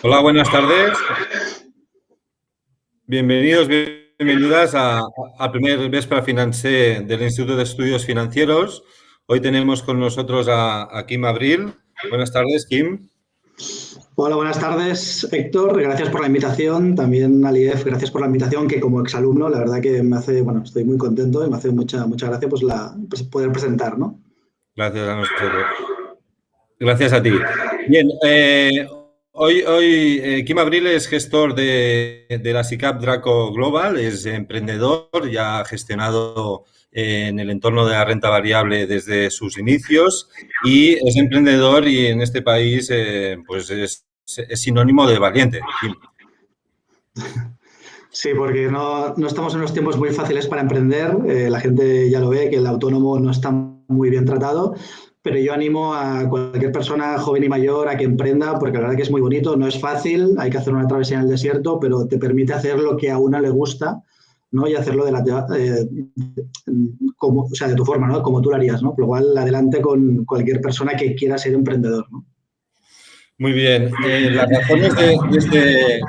Hola, buenas tardes. Bienvenidos, bienvenidas al primer Vespre Financer del Instituto de Estudios Financieros. Hoy tenemos con nosotros a Kim Abril. Buenas tardes, Kim. Hola, buenas tardes, Héctor. Gracias por la invitación. También, Alief, gracias por la invitación, que como exalumno, la verdad que me hace, bueno, estoy muy contento y me hace mucha gracia pues poder presentar, ¿no? Gracias a nosotros. Gracias a ti. Bien, hoy Kim Abril es gestor de la SICAP Draco Global, es emprendedor, ya ha gestionado en el entorno de la renta variable desde sus inicios y es emprendedor y en este país pues es sinónimo de valiente. Kim. Sí, porque no estamos en unos tiempos muy fáciles para emprender. La gente ya lo ve, que el autónomo no está muy bien tratado, pero yo animo a cualquier persona, joven y mayor, a que emprenda, porque la verdad que es muy bonito, no es fácil, hay que hacer una travesía en el desierto, pero te permite hacer lo que a uno le gusta, ¿no? Y hacerlo de tu forma, ¿no? Como tú lo harías, ¿no? Por lo cual, adelante con cualquier persona que quiera ser emprendedor, ¿no? Muy bien. Las razones de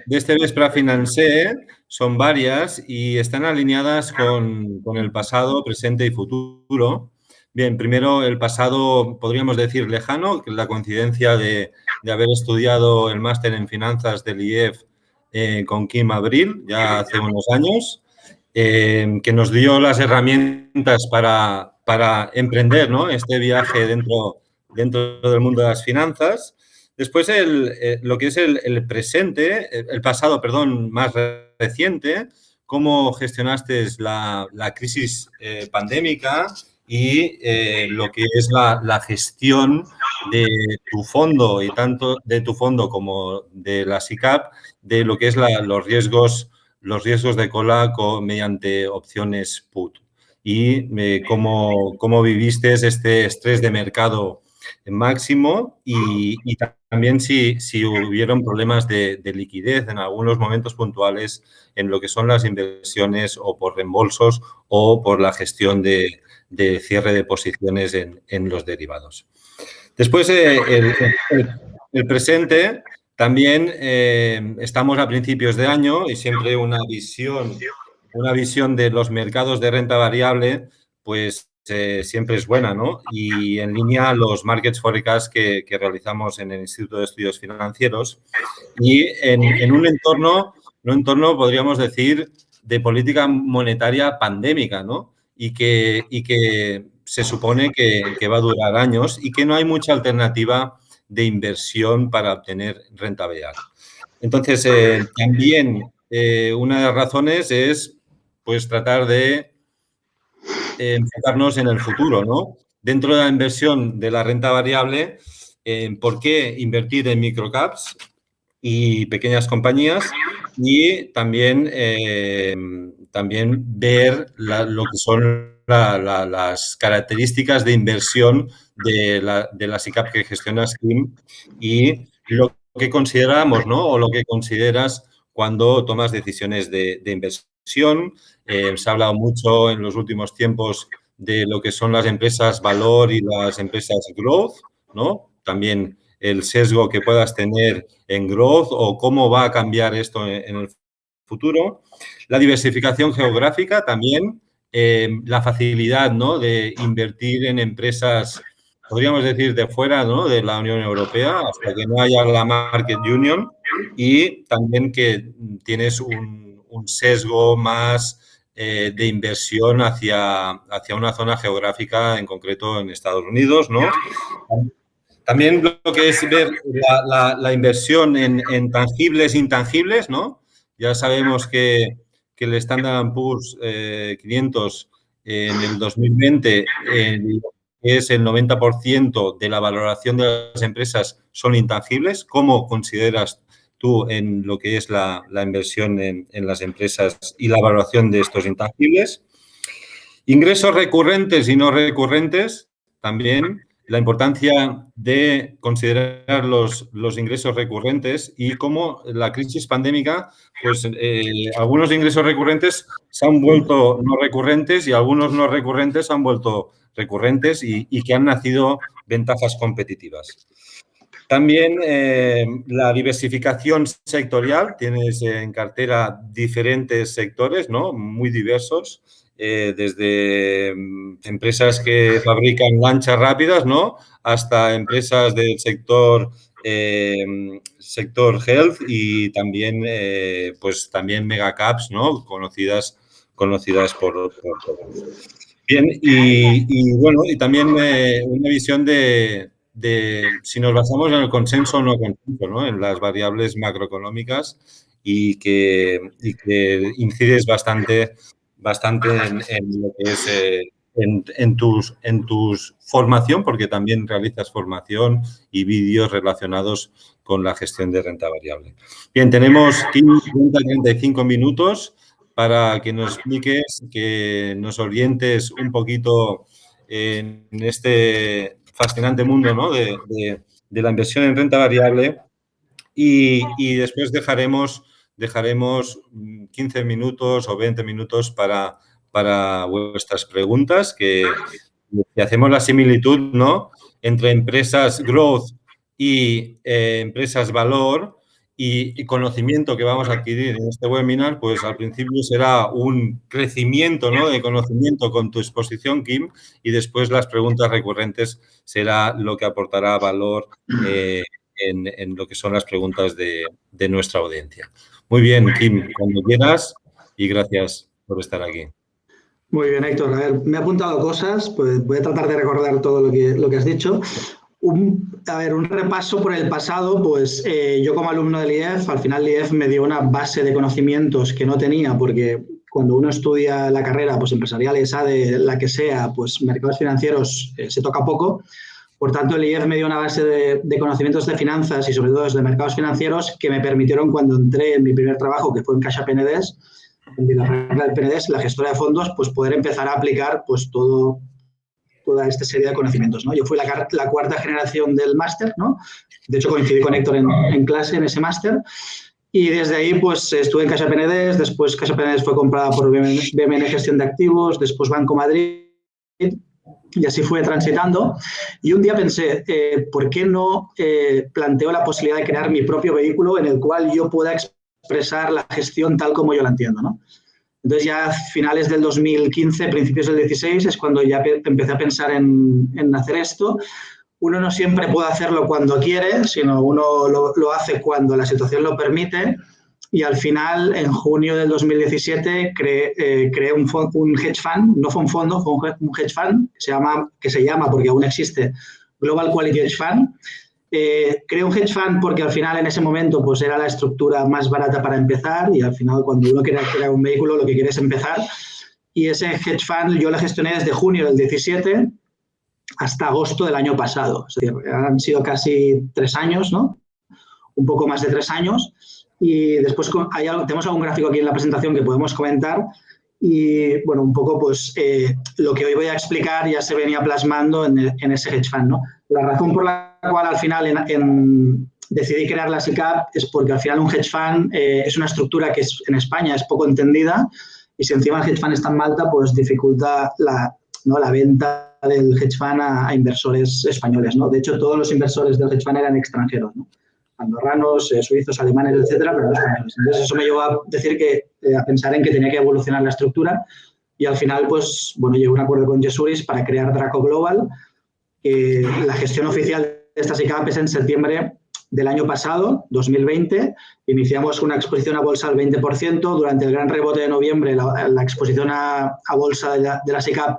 este Vespre Financer son varias y están alineadas con el pasado, presente y futuro. Bien, primero el pasado, podríamos decir lejano, que es la coincidencia de haber estudiado el máster en finanzas del IEF con Kim Abril, ya hace unos años, que nos dio las herramientas para emprender, ¿no?, este viaje dentro del mundo de las finanzas. Después, lo que es el presente, el pasado, perdón, más reciente, cómo gestionaste la crisis pandémica y lo que es la gestión de tu fondo, y tanto de tu fondo como de la SICAP, de lo que es los riesgos de cola mediante opciones put. Y cómo viviste este estrés de mercado máximo y también si hubieron problemas de liquidez en algunos momentos puntuales en lo que son las inversiones o por reembolsos o por la gestión de cierre de posiciones en los derivados. Después, el presente, también estamos a principios de año y siempre una visión de los mercados de renta variable, pues siempre es buena, ¿no? Y en línea los markets forecast que realizamos en el Instituto de Estudios Financieros y en un entorno, podríamos decir, de política monetaria pandémica, ¿no? Y que se supone que va a durar años y que no hay mucha alternativa de inversión para obtener rentabilidad. Entonces, también una de las razones es pues tratar de enfocarnos en el futuro, ¿no? Dentro de la inversión de la renta variable, ¿por qué invertir en microcaps y pequeñas compañías? Y también ver lo que son las características de inversión de la SICAP que gestiona Kim y lo que consideramos, ¿no? O lo que consideras cuando tomas decisiones de inversión. Se ha hablado mucho en los últimos tiempos de lo que son las empresas valor y las empresas growth, ¿no? También el sesgo que puedas tener en growth o cómo va a cambiar esto en el futuro. La diversificación geográfica también, la facilidad, ¿no?, de invertir en empresas, podríamos decir, de fuera, ¿no?, de la Unión Europea hasta que no haya la Market Union, y también que tienes un sesgo más de inversión hacia una zona geográfica, en concreto en Estados Unidos, ¿no? También lo que es ver la inversión en tangibles e intangibles, ¿no? Ya sabemos que el Standard & Poor's 500 en el 2020 es el 90% de la valoración de las empresas son intangibles. ¿Cómo consideras tú en lo que es la inversión en las empresas y la valoración de estos intangibles? Ingresos recurrentes y no recurrentes, también la importancia de considerar los ingresos recurrentes y cómo la crisis pandémica, pues algunos ingresos recurrentes se han vuelto no recurrentes y algunos no recurrentes se han vuelto recurrentes y que han nacido ventajas competitivas. También la diversificación sectorial, tienes en cartera diferentes sectores, ¿no? Muy diversos, desde empresas que fabrican lanchas rápidas, ¿no? Hasta empresas del sector health y también, pues también megacaps, ¿no? Conocidas por todos. Bien, y bueno, y también una visión de si nos basamos en el consenso o no consenso, ¿no? En las variables macroeconómicas y que incides bastante en lo que es en tus formación, porque también realizas formación y vídeos relacionados con la gestión de renta variable. Bien, tenemos 35 minutos para que nos expliques, que nos orientes un poquito en este fascinante mundo, ¿no? de la inversión en renta variable y después dejaremos 15 minutos o 20 minutos para vuestras preguntas, que hacemos la similitud, ¿no? Entre empresas growth y empresas valor y conocimiento que vamos a adquirir en este webinar, pues al principio será un crecimiento, ¿no? De conocimiento con tu exposición, Kim, y después las preguntas recurrentes será lo que aportará valor en lo que son las preguntas de nuestra audiencia. Muy bien, Kim, cuando quieras y gracias por estar aquí. Muy bien, Héctor. A ver, me he apuntado cosas, pues voy a tratar de recordar todo lo que has dicho. Un repaso por el pasado, pues yo como alumno del IEF, al final el IEF me dio una base de conocimientos que no tenía, porque cuando uno estudia la carrera, pues empresarial, esa de la que sea, pues mercados financieros se toca poco. Por tanto, el IEF me dio una base de conocimientos de finanzas y sobre todo de mercados financieros que me permitieron cuando entré en mi primer trabajo, que fue en Caixa Penedès, en la regla del Penedès, la gestora de fondos, pues poder empezar a aplicar pues toda esta serie de conocimientos, ¿no? Yo fui la cuarta generación del máster, ¿no? De hecho, coincidí con Héctor en clase en ese máster. Y desde ahí, pues, estuve en Caixa Penedès, después Caixa Penedès fue comprada por BMN Gestión de Activos, después Banco Madrid, y así fue transitando. Y un día pensé, ¿por qué no planteo la posibilidad de crear mi propio vehículo en el cual yo pueda expresar la gestión tal como yo la entiendo, ¿no? Entonces ya a finales del 2015, principios del 16, es cuando ya empecé a pensar en hacer esto. Uno no siempre puede hacerlo cuando quiere, sino uno lo hace cuando la situación lo permite. Y al final, en junio del 2017, creé un hedge fund, no fue un fondo, fue un hedge fund que se llama, porque aún existe, Global Quality Hedge Fund. Creé un hedge fund porque al final en ese momento pues era la estructura más barata para empezar y al final cuando uno quiere crear un vehículo lo que quiere es empezar. Y ese hedge fund yo lo gestioné desde junio del 17 hasta agosto del año pasado. Es decir, han sido casi 3 años, ¿no? Un poco más de 3 años. Y después tenemos algún gráfico aquí en la presentación que podemos comentar. Y, bueno, un poco, pues, lo que hoy voy a explicar ya se venía plasmando en ese hedge fund, ¿no? La razón por la cual al final decidí crear la SICAV es porque al final un hedge fund es una estructura que en España es poco entendida y si encima el hedge fund está en Malta, pues dificulta la venta del hedge fund a inversores españoles, ¿no? De hecho, todos los inversores del hedge fund eran extranjeros, ¿no? Andorranos, suizos, alemanes, etcétera, pero no españoles. Entonces, eso me llevó a decir a pensar en que tenía que evolucionar la estructura y al final, pues, bueno, llegué a un acuerdo con Jesuris para crear Draco Global, que la gestión oficial de esta SICAV es en septiembre del año pasado, 2020. Iniciamos una exposición a bolsa al 20%. Durante el gran rebote de noviembre, la exposición a bolsa de la SICAV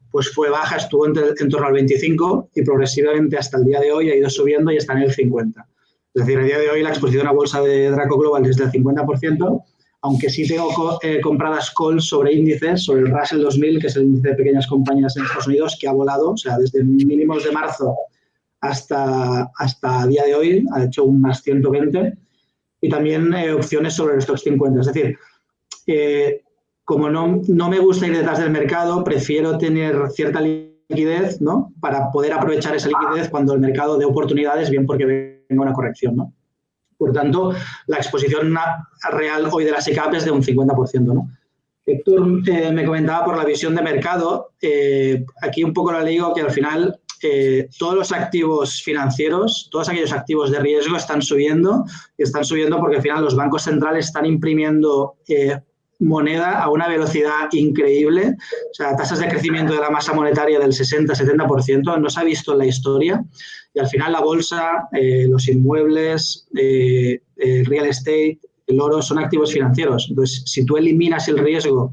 pues fue baja, estuvo en torno al 25% y progresivamente hasta el día de hoy ha ido subiendo y está en el 50%. Es decir, a día de hoy la exposición a bolsa de Draco Global es del 50%, aunque sí tengo compradas calls sobre índices, sobre el Russell 2000, que es el índice de pequeñas compañías en Estados Unidos, que ha volado, o sea, desde mínimos de marzo hasta el día de hoy, ha hecho un más 120, y también opciones sobre el Stoxx 50. Es decir, como no me gusta ir detrás del mercado, prefiero tener cierta liquidez, ¿no? Para poder aprovechar esa liquidez cuando el mercado dé oportunidades, bien porque venga una corrección, ¿no? Por tanto, la exposición real hoy de la SICAV es de un 50%, ¿no? Héctor me comentaba por la visión de mercado. Aquí un poco le digo que al final todos los activos financieros, todos aquellos activos de riesgo están subiendo, y están subiendo porque al final los bancos centrales están imprimiendo moneda a una velocidad increíble. O sea, tasas de crecimiento de la masa monetaria del 60-70%, no se ha visto en la historia. Y al final la bolsa, los inmuebles, el real estate, el oro son activos financieros. Entonces, si tú eliminas el riesgo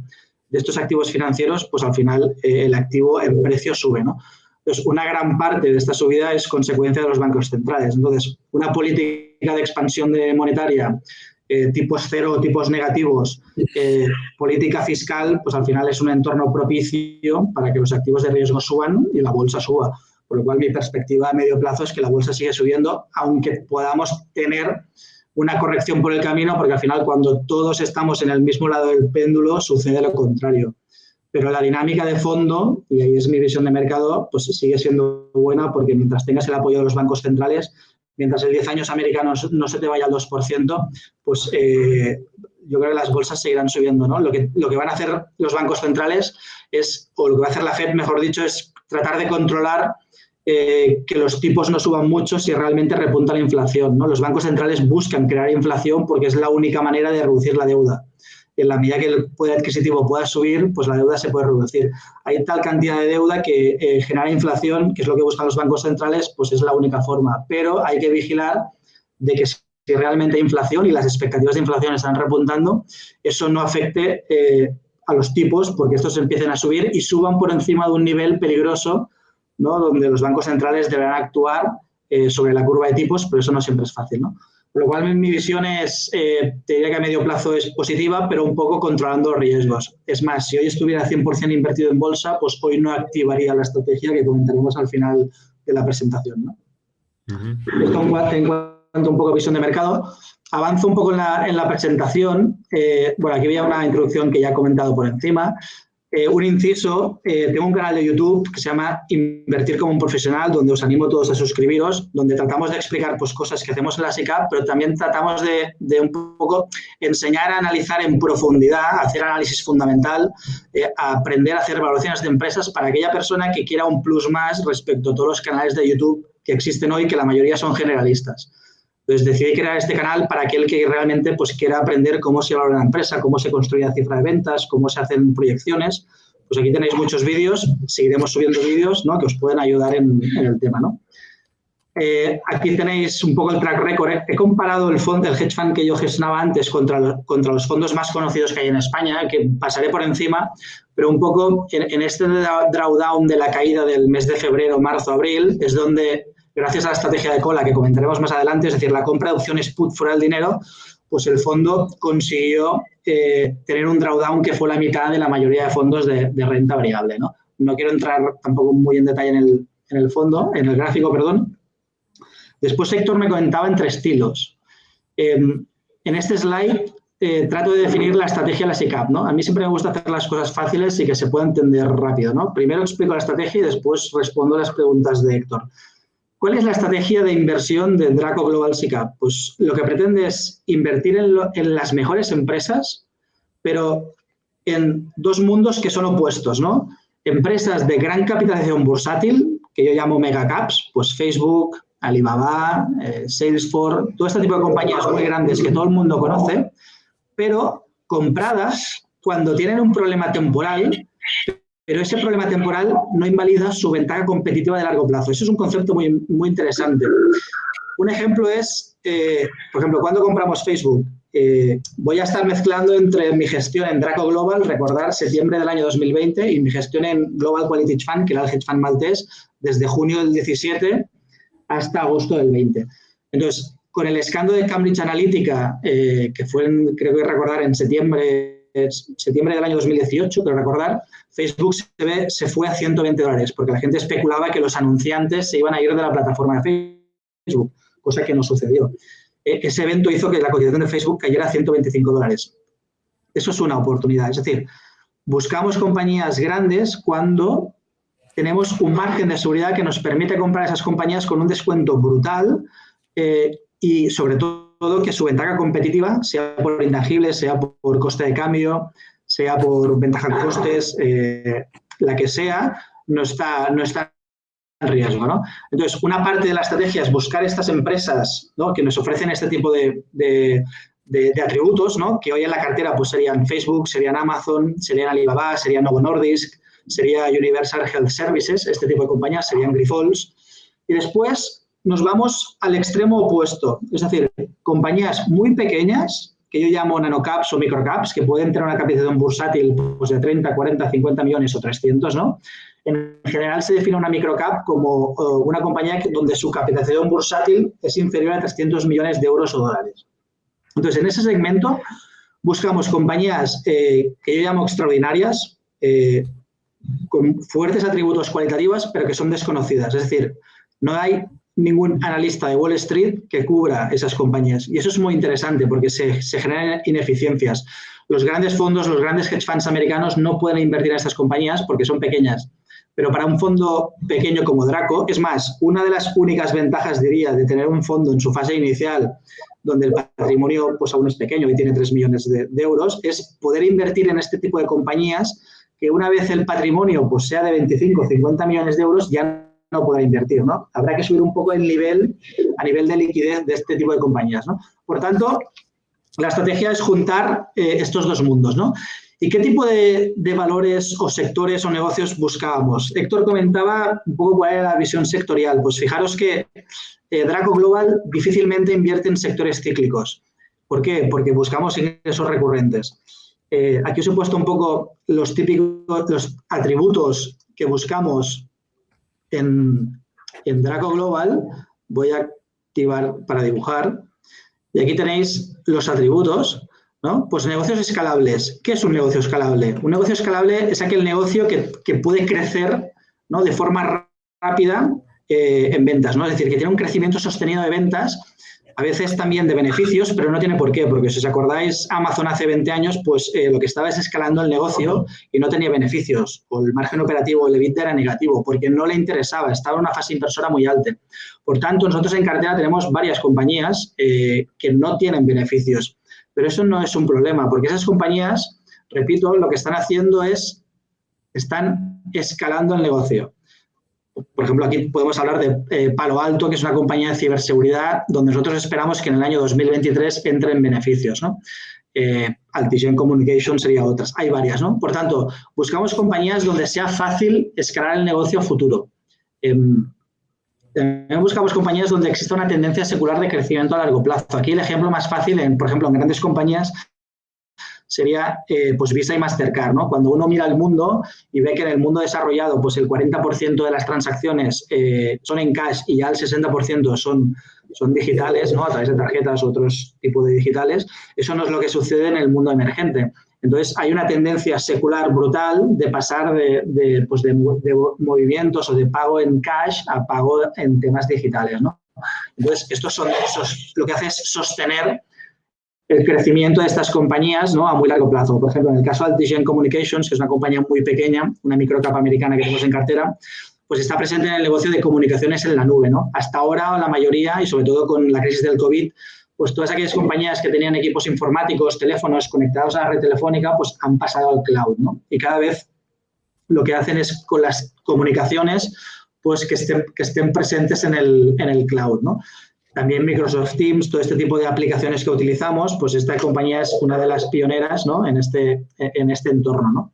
de estos activos financieros, pues al final el activo en precio sube, ¿no? Entonces, una gran parte de esta subida es consecuencia de los bancos centrales. Entonces, una política de expansión monetaria, tipos cero, tipos negativos, política fiscal, pues al final es un entorno propicio para que los activos de riesgo suban y la bolsa suba. Por lo cual, mi perspectiva a medio plazo es que la bolsa sigue subiendo, aunque podamos tener una corrección por el camino, porque al final cuando todos estamos en el mismo lado del péndulo sucede lo contrario. Pero la dinámica de fondo, y ahí es mi visión de mercado, pues sigue siendo buena porque mientras tengas el apoyo de los bancos centrales, mientras el 10 años americano no se te vaya al 2%, pues yo creo que las bolsas seguirán subiendo, ¿no? Lo que van a hacer los bancos centrales es, o lo que va a hacer la FED, mejor dicho, es tratar de controlar que los tipos no suban mucho si realmente repunta la inflación, ¿no? Los bancos centrales buscan crear inflación porque es la única manera de reducir la deuda. En la medida que el poder adquisitivo pueda subir, pues la deuda se puede reducir. Hay tal cantidad de deuda que generar inflación, que es lo que buscan los bancos centrales, pues es la única forma. Pero hay que vigilar de que si realmente hay inflación y las expectativas de inflación están repuntando, eso no afecte a los tipos porque estos empiecen a subir y suban por encima de un nivel peligroso, ¿no? Donde los bancos centrales deberán actuar sobre la curva de tipos, pero eso no siempre es fácil, ¿no? Por lo cual, mi visión es, te diría que a medio plazo es positiva, pero un poco controlando los riesgos. Es más, si hoy estuviera 100% invertido en bolsa, pues hoy no activaría la estrategia que comentaremos al final de la presentación, ¿no? Esto en cuanto un poco a visión de mercado. Avanzo un poco en la presentación. Bueno, aquí había una introducción que ya he comentado por encima. Un inciso, tengo un canal de YouTube que se llama Invertir como un profesional, donde os animo a todos a suscribiros, donde tratamos de explicar pues, cosas que hacemos en la SICAV, pero también tratamos de un poco enseñar a analizar en profundidad, hacer análisis fundamental, aprender a hacer valoraciones de empresas para aquella persona que quiera un plus más respecto a todos los canales de YouTube que existen hoy, que la mayoría son generalistas. Entonces, decidí crear este canal para aquel que realmente pues, quiera aprender cómo se valora una empresa, cómo se construye la cifra de ventas, cómo se hacen proyecciones. Pues aquí tenéis muchos vídeos, seguiremos subiendo vídeos, ¿no? Que os pueden ayudar en el tema, ¿no? Aquí tenéis un poco el track record. He comparado el hedge fund que yo gestionaba antes contra los fondos más conocidos que hay en España, que pasaré por encima, pero un poco en este drawdown de la caída del mes de febrero, marzo, abril, es donde, gracias a la estrategia de cola que comentaremos más adelante, es decir, la compra de opciones put fuera del dinero, pues el fondo consiguió tener un drawdown que fue la mitad de la mayoría de fondos de renta variable, ¿no? No quiero entrar tampoco muy en detalle en el gráfico, perdón. Después Héctor me comentaba entre estilos. En este slide trato de definir la estrategia de la SICAV, ¿no? A mí siempre me gusta hacer las cosas fáciles y que se pueda entender rápido, ¿no? Primero explico la estrategia y después respondo a las preguntas de Héctor. ¿Cuál es la estrategia de inversión de Draco Global SICAV? Pues lo que pretende es invertir en las mejores empresas, pero en dos mundos que son opuestos, ¿no? Empresas de gran capitalización bursátil, que yo llamo megacaps, pues Facebook, Alibaba, Salesforce, todo este tipo de compañías muy grandes que todo el mundo conoce, pero compradas cuando tienen un problema temporal, pero ese problema temporal no invalida su ventaja competitiva de largo plazo. Eso es un concepto muy, muy interesante. Un ejemplo es, por ejemplo, cuando compramos Facebook, voy a estar mezclando entre mi gestión en Draco Global, recordar septiembre del año 2020, y mi gestión en Global Quality Hedge Fund, que era el hedge fund maltés, desde junio del 17 hasta agosto del 20. Entonces, con el escándalo de Cambridge Analytica, que fue, creo que recordar, en septiembre del año 2018, creo recordar, Facebook se fue a $120, porque la gente especulaba que los anunciantes se iban a ir de la plataforma de Facebook, cosa que no sucedió. Ese evento hizo que la cotización de Facebook cayera a $125. Eso es una oportunidad. Es decir, buscamos compañías grandes cuando tenemos un margen de seguridad que nos permite comprar esas compañías con un descuento brutal y sobre todo que su ventaja competitiva, sea por intangibles, sea por coste de cambio, sea por ventaja de costes, la que sea, no está en riesgo, ¿no? Entonces, una parte de la estrategia es buscar estas empresas, ¿no?, que nos ofrecen este tipo de atributos, ¿no?, que hoy en la cartera pues serían Facebook, serían Amazon, serían Alibaba, serían Novo Nordisk, sería Universal Health Services, este tipo de compañías serían Grifols. Y después nos vamos al extremo opuesto, es decir, compañías muy pequeñas, que yo llamo nanocaps o microcaps, que pueden tener una capitalización bursátil pues, de 30, 40, 50 millones o 300, ¿no? En general se define una microcap como una compañía donde su capitalización bursátil es inferior a 300 millones de euros o dólares. Entonces, en ese segmento buscamos compañías que yo llamo extraordinarias, con fuertes atributos cualitativos, pero que son desconocidas. Es decir, no hay ningún analista de Wall Street que cubra esas compañías. Y eso es muy interesante porque se generan ineficiencias. Los grandes fondos, los grandes hedge funds americanos no pueden invertir en estas compañías porque son pequeñas. Pero para un fondo pequeño como Draco, es más, una de las únicas ventajas, diría, de tener un fondo en su fase inicial donde el patrimonio pues, aún es pequeño y tiene 3 millones de euros, es poder invertir en este tipo de compañías que una vez el patrimonio pues, sea de 25 o 50 millones de euros ya no podrá invertir, ¿no? Habrá que subir un poco el nivel a nivel de liquidez de este tipo de compañías, ¿no? Por tanto, la estrategia es juntar estos dos mundos, ¿no? ¿Y qué tipo de valores o sectores o negocios buscábamos? Héctor comentaba un poco cuál era la visión sectorial. Pues fijaros que Draco Global difícilmente invierte en sectores cíclicos. ¿Por qué? Porque buscamos ingresos recurrentes. Aquí os he puesto un poco los típicos los atributos que buscamos en Draco Global. Voy a activar para dibujar. Y aquí tenéis los atributos, ¿no? Pues negocios escalables. ¿Qué es un negocio escalable? Un negocio escalable es aquel negocio que puede crecer, ¿no?, de forma rápida en ventas, ¿no? Es decir, que tiene un crecimiento sostenido de ventas, a veces también de beneficios, pero no tiene por qué, porque si os acordáis, Amazon hace 20 años, pues lo que estaba es escalando el negocio y no tenía beneficios, o el margen operativo, el EBITDA era negativo, porque no le interesaba, estaba en una fase inversora muy alta. Por tanto, nosotros en cartera tenemos varias compañías que no tienen beneficios, pero eso no es un problema, porque esas compañías, repito, lo que están haciendo es, están escalando el negocio. Por ejemplo, aquí podemos hablar de Palo Alto, que es una compañía de ciberseguridad, donde nosotros esperamos que en el año 2023 entren beneficios, ¿no? Altigen Communication sería otras. Hay varias, ¿no? Por tanto, buscamos compañías donde sea fácil escalar el negocio a futuro. También buscamos compañías donde exista una tendencia secular de crecimiento a largo plazo. Aquí el ejemplo más fácil, por ejemplo, en grandes compañías, sería pues Visa y Mastercard, ¿no? Cuando uno mira el mundo y ve que en el mundo desarrollado pues el 40% de las transacciones son en cash y ya el 60% son digitales, ¿no?, a través de tarjetas u otros tipos de digitales, eso no es lo que sucede en el mundo emergente. Entonces, hay una tendencia secular brutal de pasar de movimientos o de pago en cash a pago en temas digitales, ¿no? Entonces, esto lo que hace es sostener el crecimiento de estas compañías, ¿no?, a muy largo plazo. Por ejemplo, en el caso de Altigen Communications, que es una compañía muy pequeña, una microcap americana que tenemos en cartera, pues está presente en el negocio de comunicaciones en la nube, ¿no? Hasta ahora, la mayoría, y sobre todo con la crisis del COVID, pues todas aquellas compañías que tenían equipos informáticos, teléfonos conectados a la red telefónica, pues han pasado al cloud, ¿no? Y cada vez lo que hacen es con las comunicaciones, pues que estén presentes en el cloud, ¿no? También Microsoft Teams, todo este tipo de aplicaciones que utilizamos, pues esta compañía es una de las pioneras, ¿no?, en este entorno, ¿no?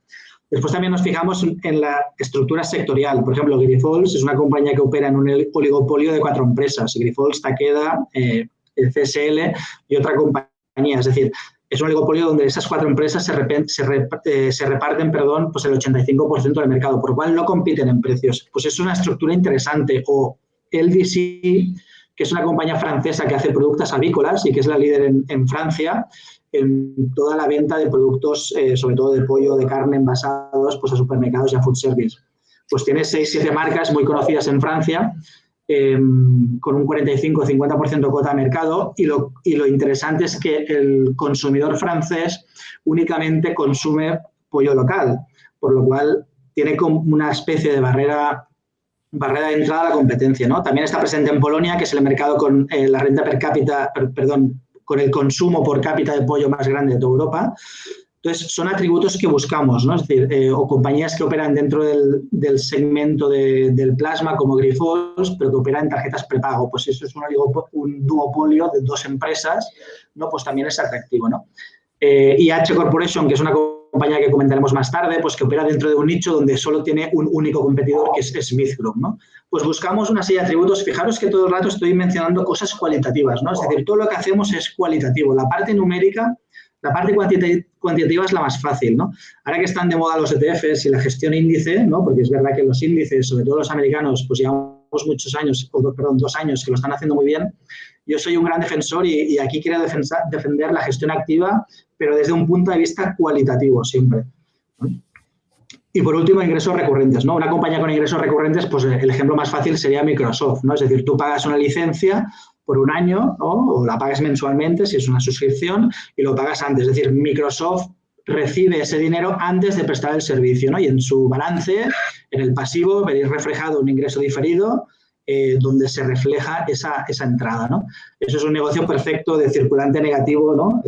Después también nos fijamos en la estructura sectorial. Por ejemplo, Grifols es una compañía que opera en un oligopolio de 4 empresas. Grifols, Takeda, CSL y otra compañía. Es decir, es un oligopolio donde esas 4 empresas se reparten, pues el 85% del mercado, por lo cual no compiten en precios. Pues es una estructura interesante. O LDC, que es una compañía francesa que hace productos avícolas y que es la líder en Francia en toda la venta de productos, sobre todo de pollo, de carne, envasados pues a supermercados y a food service. Pues tiene 6-7 marcas muy conocidas en Francia, con un 45-50% cuota de mercado, y lo interesante es que el consumidor francés únicamente consume pollo local, por lo cual tiene como una especie de barrera de entrada a la competencia, ¿no? También está presente en Polonia, que es el mercado con la renta per cápita, con el consumo por cápita de pollo más grande de toda Europa. Entonces, son atributos que buscamos, ¿no? Es decir, o compañías que operan dentro del segmento del plasma, como Grifols, pero que operan en tarjetas prepago. Pues eso es un duopolio de 2 empresas, ¿no? Pues también es atractivo, ¿no? IH Corporation, que es una compañía que comentaremos más tarde, pues que opera dentro de un nicho donde solo tiene un único competidor, que es Smith Group, ¿no? Pues buscamos una serie de atributos. Fijaros que todo el rato estoy mencionando cosas cualitativas, ¿no? Es decir, todo lo que hacemos es cualitativo. La parte numérica, la parte cuantitativa es la más fácil, ¿no? Ahora que están de moda los ETFs y la gestión índice, ¿no? Porque es verdad que los índices, sobre todo los americanos, pues llevamos muchos años, 2 años, que lo están haciendo muy bien. Yo soy un gran defensor y aquí quiero defender la gestión activa, pero desde un punto de vista cualitativo siempre, ¿no? Y por último, ingresos recurrentes, ¿no? Una compañía con ingresos recurrentes, pues el ejemplo más fácil sería Microsoft, ¿no? Es decir, tú pagas una licencia por un año, ¿no? O la pagas mensualmente si es una suscripción y lo pagas antes. Es decir, Microsoft recibe ese dinero antes de prestar el servicio, ¿no? Y en su balance, en el pasivo, veréis reflejado un ingreso diferido donde se refleja esa entrada, ¿no? Eso es un negocio perfecto de circulante negativo, ¿no?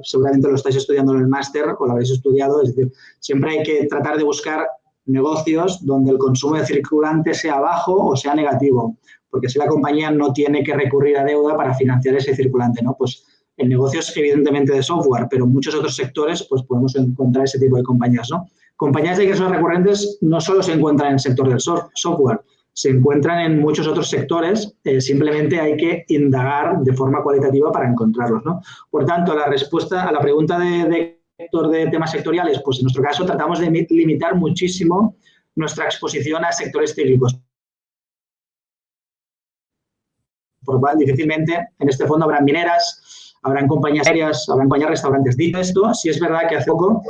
Seguramente lo estáis estudiando en el máster o lo habéis estudiado. Es decir, siempre hay que tratar de buscar negocios donde el consumo de circulante sea bajo o sea negativo, porque si la compañía no tiene que recurrir a deuda para financiar ese circulante, ¿no? Pues en negocios evidentemente de software, pero en muchos otros sectores pues podemos encontrar ese tipo de compañías, ¿no? Compañías de ingresos recurrentes no solo se encuentran en el sector del software, se encuentran en muchos otros sectores, simplemente hay que indagar de forma cualitativa para encontrarlos, ¿no? Por tanto, la respuesta a la pregunta de Héctor de temas sectoriales, pues en nuestro caso tratamos de limitar muchísimo nuestra exposición a sectores cíclicos. Por lo cual, difícilmente en este fondo habrán mineras, habrán compañías aéreas, habrán compañías restaurantes. Dicho esto, sí es verdad que hace poco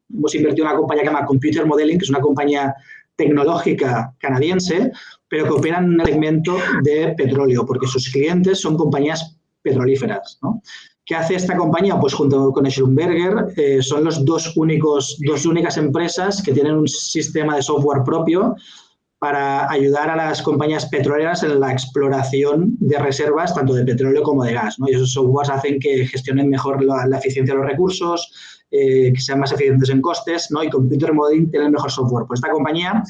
hemos invertido en una compañía que se llama Computer Modeling, que es una compañía tecnológica canadiense, pero que opera en un segmento de petróleo, porque sus clientes son compañías petrolíferas, ¿no? ¿Qué hace esta compañía? Pues junto con Schlumberger son los dos únicas empresas que tienen un sistema de software propio para ayudar a las compañías petroleras en la exploración de reservas tanto de petróleo como de gas, ¿no? Y esos softwares hacen que gestionen mejor la eficiencia de los recursos, que sean más eficientes en costes, ¿no? Y Computer Modeling tiene el mejor software. Pues esta compañía,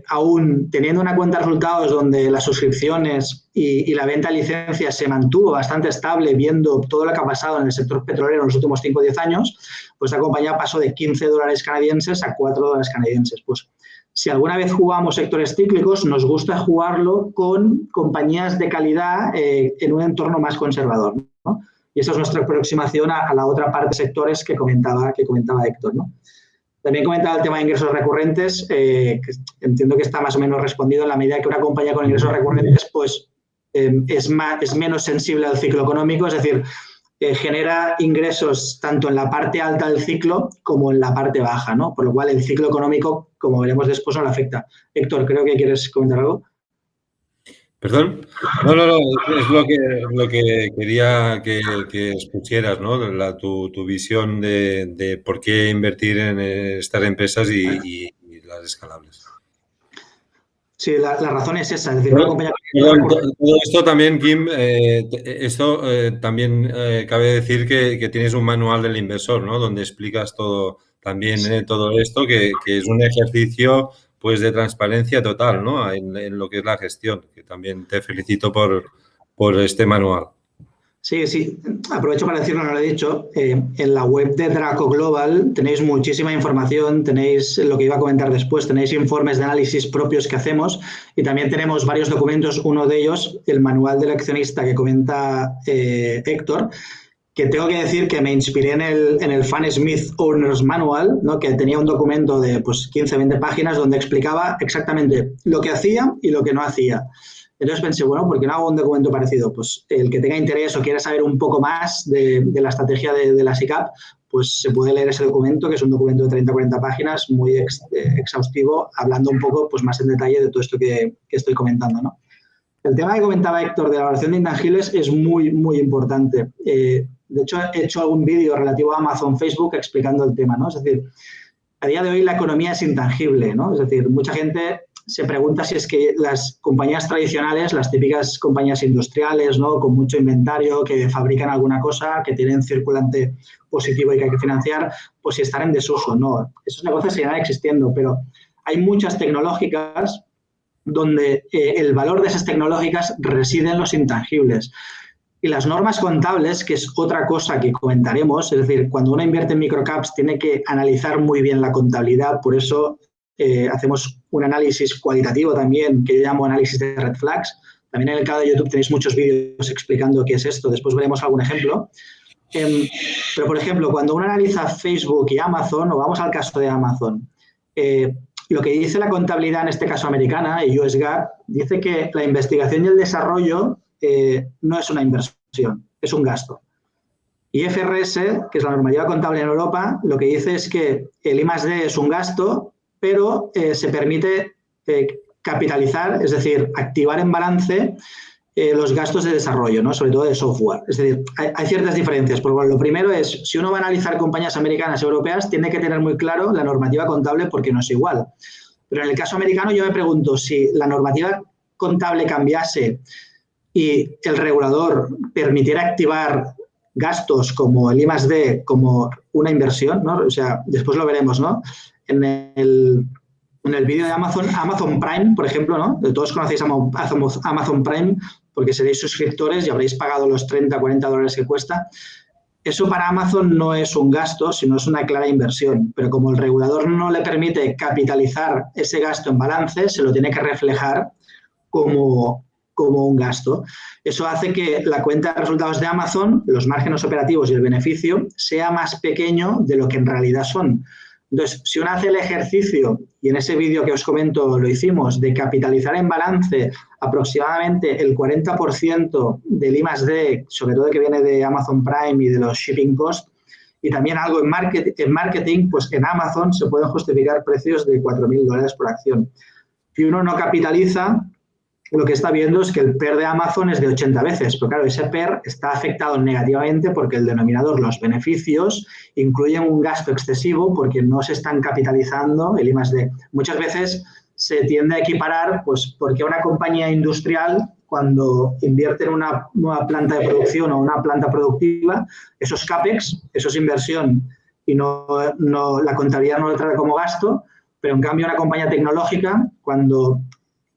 aún teniendo una cuenta de resultados donde las suscripciones y la venta de licencias se mantuvo bastante estable, viendo todo lo que ha pasado en el sector petrolero en los últimos 5 o 10 años, pues la compañía pasó de $15 canadienses a $4 canadienses. Pues si alguna vez jugamos sectores cíclicos, nos gusta jugarlo con compañías de calidad en un entorno más conservador, ¿no? Y esa es nuestra aproximación a la otra parte de sectores que comentaba Héctor, ¿no? También comentaba el tema de ingresos recurrentes, que entiendo que está más o menos respondido en la medida que una compañía con ingresos recurrentes pues, es menos sensible al ciclo económico, es decir, genera ingresos tanto en la parte alta del ciclo como en la parte baja, ¿no? Por lo cual el ciclo económico, como veremos después, no le afecta. Héctor, creo que quieres comentar algo. ¿Perdón? No, es lo que quería que escucharas, ¿no? Tu visión de por qué invertir en estas empresas y las escalables. Sí, la razón es esa. Es decir, una compañía... Todo esto también, Kim, también cabe decir que tienes un manual del inversor, ¿no? Donde explicas todo, también todo esto, que es un ejercicio pues de transparencia total, ¿no? En lo que es la gestión, que también te felicito por este manual. Sí, aprovecho para decirlo, no lo he dicho, en la web de Draco Global tenéis muchísima información, tenéis lo que iba a comentar después, tenéis informes de análisis propios que hacemos y también tenemos varios documentos, uno de ellos, el manual del accionista que comenta Héctor, que tengo que decir que me inspiré en el Fan Smith Owners Manual, ¿no? Que tenía un documento de pues, 15, 20 páginas donde explicaba exactamente lo que hacía y lo que no hacía. Entonces pensé, bueno, ¿por qué no hago un documento parecido? Pues el que tenga interés o quiera saber un poco más de la estrategia de la SICAV, pues se puede leer ese documento, que es un documento de 30 o 40 páginas, muy exhaustivo, hablando un poco pues, más en detalle de todo esto que estoy comentando, ¿no? El tema que comentaba Héctor de la valoración de intangibles es muy, muy importante. De hecho, he hecho algún vídeo relativo a Amazon, Facebook explicando el tema, ¿no? Es decir, a día de hoy la economía es intangible, ¿no? Es decir, mucha gente se pregunta si es que las compañías tradicionales, las típicas compañías industriales, ¿no? Con mucho inventario, que fabrican alguna cosa, que tienen circulante positivo y que hay que financiar, pues si están en desuso. No, esos negocios seguirán existiendo, pero hay muchas tecnológicas donde el valor de esas tecnológicas reside en los intangibles. Y las normas contables, que es otra cosa que comentaremos, es decir, cuando uno invierte en microcaps tiene que analizar muy bien la contabilidad, por eso hacemos un análisis cualitativo también, que yo llamo análisis de red flags. También en el canal de YouTube tenéis muchos vídeos explicando qué es esto, después veremos algún ejemplo. Pero, por ejemplo, cuando uno analiza Facebook y Amazon, o vamos al caso de Amazon, lo que dice la contabilidad, en este caso americana, y US GAAP, dice que la investigación y el desarrollo no es una inversión, es un gasto. Y IFRS, que es la normativa contable en Europa, lo que dice es que el I+D es un gasto, pero se permite capitalizar, es decir, activar en balance los gastos de desarrollo, ¿no? Sobre todo de software. Es decir, hay ciertas diferencias. Pero lo primero es, si uno va a analizar compañías americanas y europeas, tiene que tener muy claro la normativa contable porque no es igual. Pero en el caso americano yo me pregunto, si la normativa contable cambiase y el regulador permitiera activar gastos como el I+D como una inversión, ¿no? O sea, después lo veremos, ¿no? En el vídeo de Amazon Prime, por ejemplo, ¿no? Todos conocéis Amazon Prime porque seréis suscriptores y habréis pagado los 30, 40 dólares que cuesta. Eso para Amazon no es un gasto, sino es una clara inversión. Pero como el regulador no le permite capitalizar ese gasto en balance, se lo tiene que reflejar como un gasto. Eso hace que la cuenta de resultados de Amazon, los márgenes operativos y el beneficio, sea más pequeño de lo que en realidad son. Entonces, si uno hace el ejercicio, y en ese vídeo que os comento lo hicimos, de capitalizar en balance aproximadamente el 40% del I+D, sobre todo que viene de Amazon Prime y de los shipping costs, y también algo en marketing, pues en Amazon se pueden justificar precios de 4.000 dólares por acción. Si uno no capitaliza, lo que está viendo es que el PER de Amazon es de 80 veces, pero claro, ese PER está afectado negativamente porque el denominador, los beneficios, incluyen un gasto excesivo porque no se están capitalizando el I+D. Muchas veces se tiende a equiparar, pues, porque una compañía industrial, cuando invierte en una nueva planta de producción o una planta productiva, esos CAPEX, eso es inversión y la contabilidad no lo trata como gasto, pero en cambio una compañía tecnológica, cuando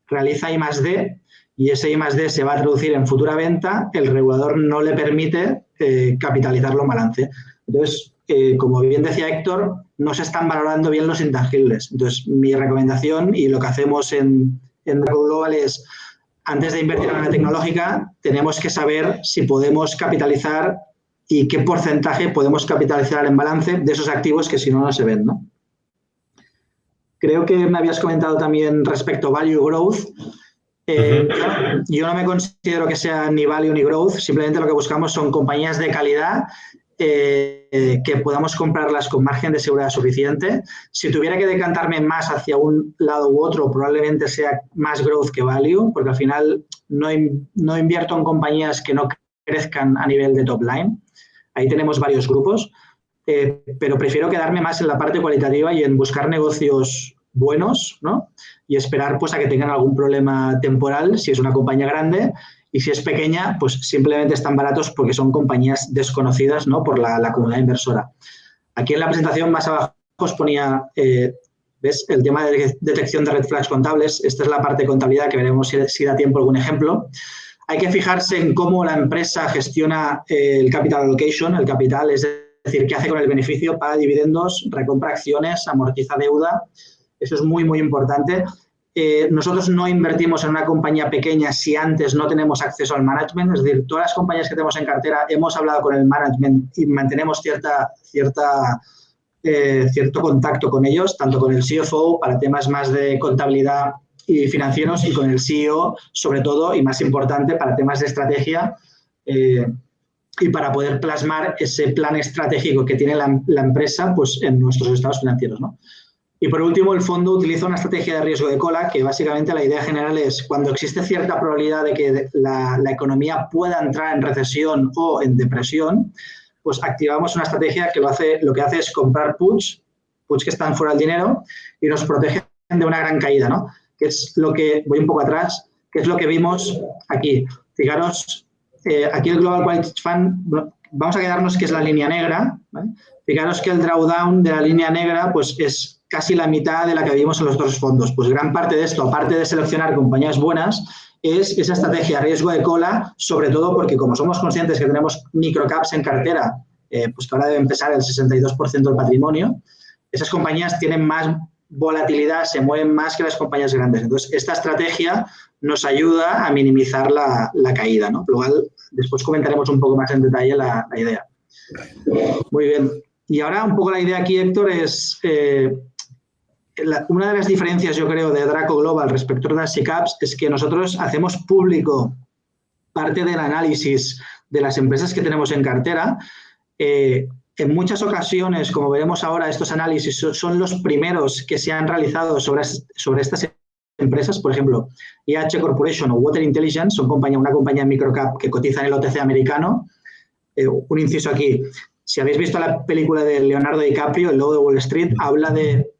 realiza I+D y ese I+D se va a traducir en futura venta, el regulador no le permite capitalizarlo en balance. Entonces, como bien decía Héctor, no se están valorando bien los intangibles. Entonces, mi recomendación y lo que hacemos en Global es, antes de invertir en una tecnológica, tenemos que saber si podemos capitalizar y qué porcentaje podemos capitalizar en balance de esos activos que si no, no se ven, ¿no? Creo que me habías comentado también respecto a value growth. Yo no me considero que sea ni value ni growth, simplemente lo que buscamos son compañías de calidad que podamos comprarlas con margen de seguridad suficiente. Si tuviera que decantarme más hacia un lado u otro, probablemente sea más growth que value, porque al final no invierto en compañías que no crezcan a nivel de top line. Ahí tenemos varios grupos. Pero prefiero quedarme más en la parte cualitativa y en buscar negocios buenos, ¿no? Y esperar pues a que tengan algún problema temporal si es una compañía grande, y si es pequeña, pues simplemente están baratos porque son compañías desconocidas, ¿no? Por la comunidad inversora. Aquí en la presentación más abajo os ponía, ¿ves? El tema de detección de red flags contables. Esta es la parte de contabilidad que veremos si da tiempo algún ejemplo. Hay que fijarse en cómo la empresa gestiona el capital allocation, el capital, es decir, qué hace con el beneficio, paga dividendos, recompra acciones, amortiza deuda. Eso es muy, muy importante. Nosotros no invertimos en una compañía pequeña si antes no tenemos acceso al management. Es decir, todas las compañías que tenemos en cartera hemos hablado con el management y mantenemos cierto contacto con ellos, tanto con el CFO para temas más de contabilidad y financieros, y con el CEO, sobre todo, y más importante, para temas de estrategia, y para poder plasmar ese plan estratégico que tiene la empresa pues, en nuestros estados financieros, ¿no? Y por último, el fondo utiliza una estrategia de riesgo de cola, que básicamente la idea general es, cuando existe cierta probabilidad de que la economía pueda entrar en recesión o en depresión, pues activamos una estrategia que lo que hace es comprar puts puts que están fuera del dinero y nos protegen de una gran caída, ¿no? Que es lo que, voy un poco atrás, que es lo que vimos aquí. Fijaros, aquí el Global Quality Fund, vamos a quedarnos que es la línea negra, ¿vale? Fijaros que el drawdown de la línea negra pues es casi la mitad de la que vimos en los otros fondos. Pues gran parte de esto, aparte de seleccionar compañías buenas, es esa estrategia riesgo de cola, sobre todo porque como somos conscientes que tenemos microcaps en cartera, pues que ahora deben pesar el 62% del patrimonio, esas compañías tienen más volatilidad, se mueven más que las compañías grandes. Entonces, esta estrategia nos ayuda a minimizar la caída, ¿no? Por lo cual, después comentaremos un poco más en detalle la idea. Muy bien. Y ahora un poco la idea aquí, Héctor, es una de las diferencias, yo creo, de Draco Global respecto a las SICAPs es que nosotros hacemos público parte del análisis de las empresas que tenemos en cartera. En muchas ocasiones, como veremos ahora, estos análisis son los primeros que se han realizado sobre estas empresas. Por ejemplo, IH Corporation o Water Intelligence son una compañía microcap que cotiza en el OTC americano. Un inciso aquí. Si habéis visto la película de Leonardo DiCaprio, El Lobo de Wall Street, habla de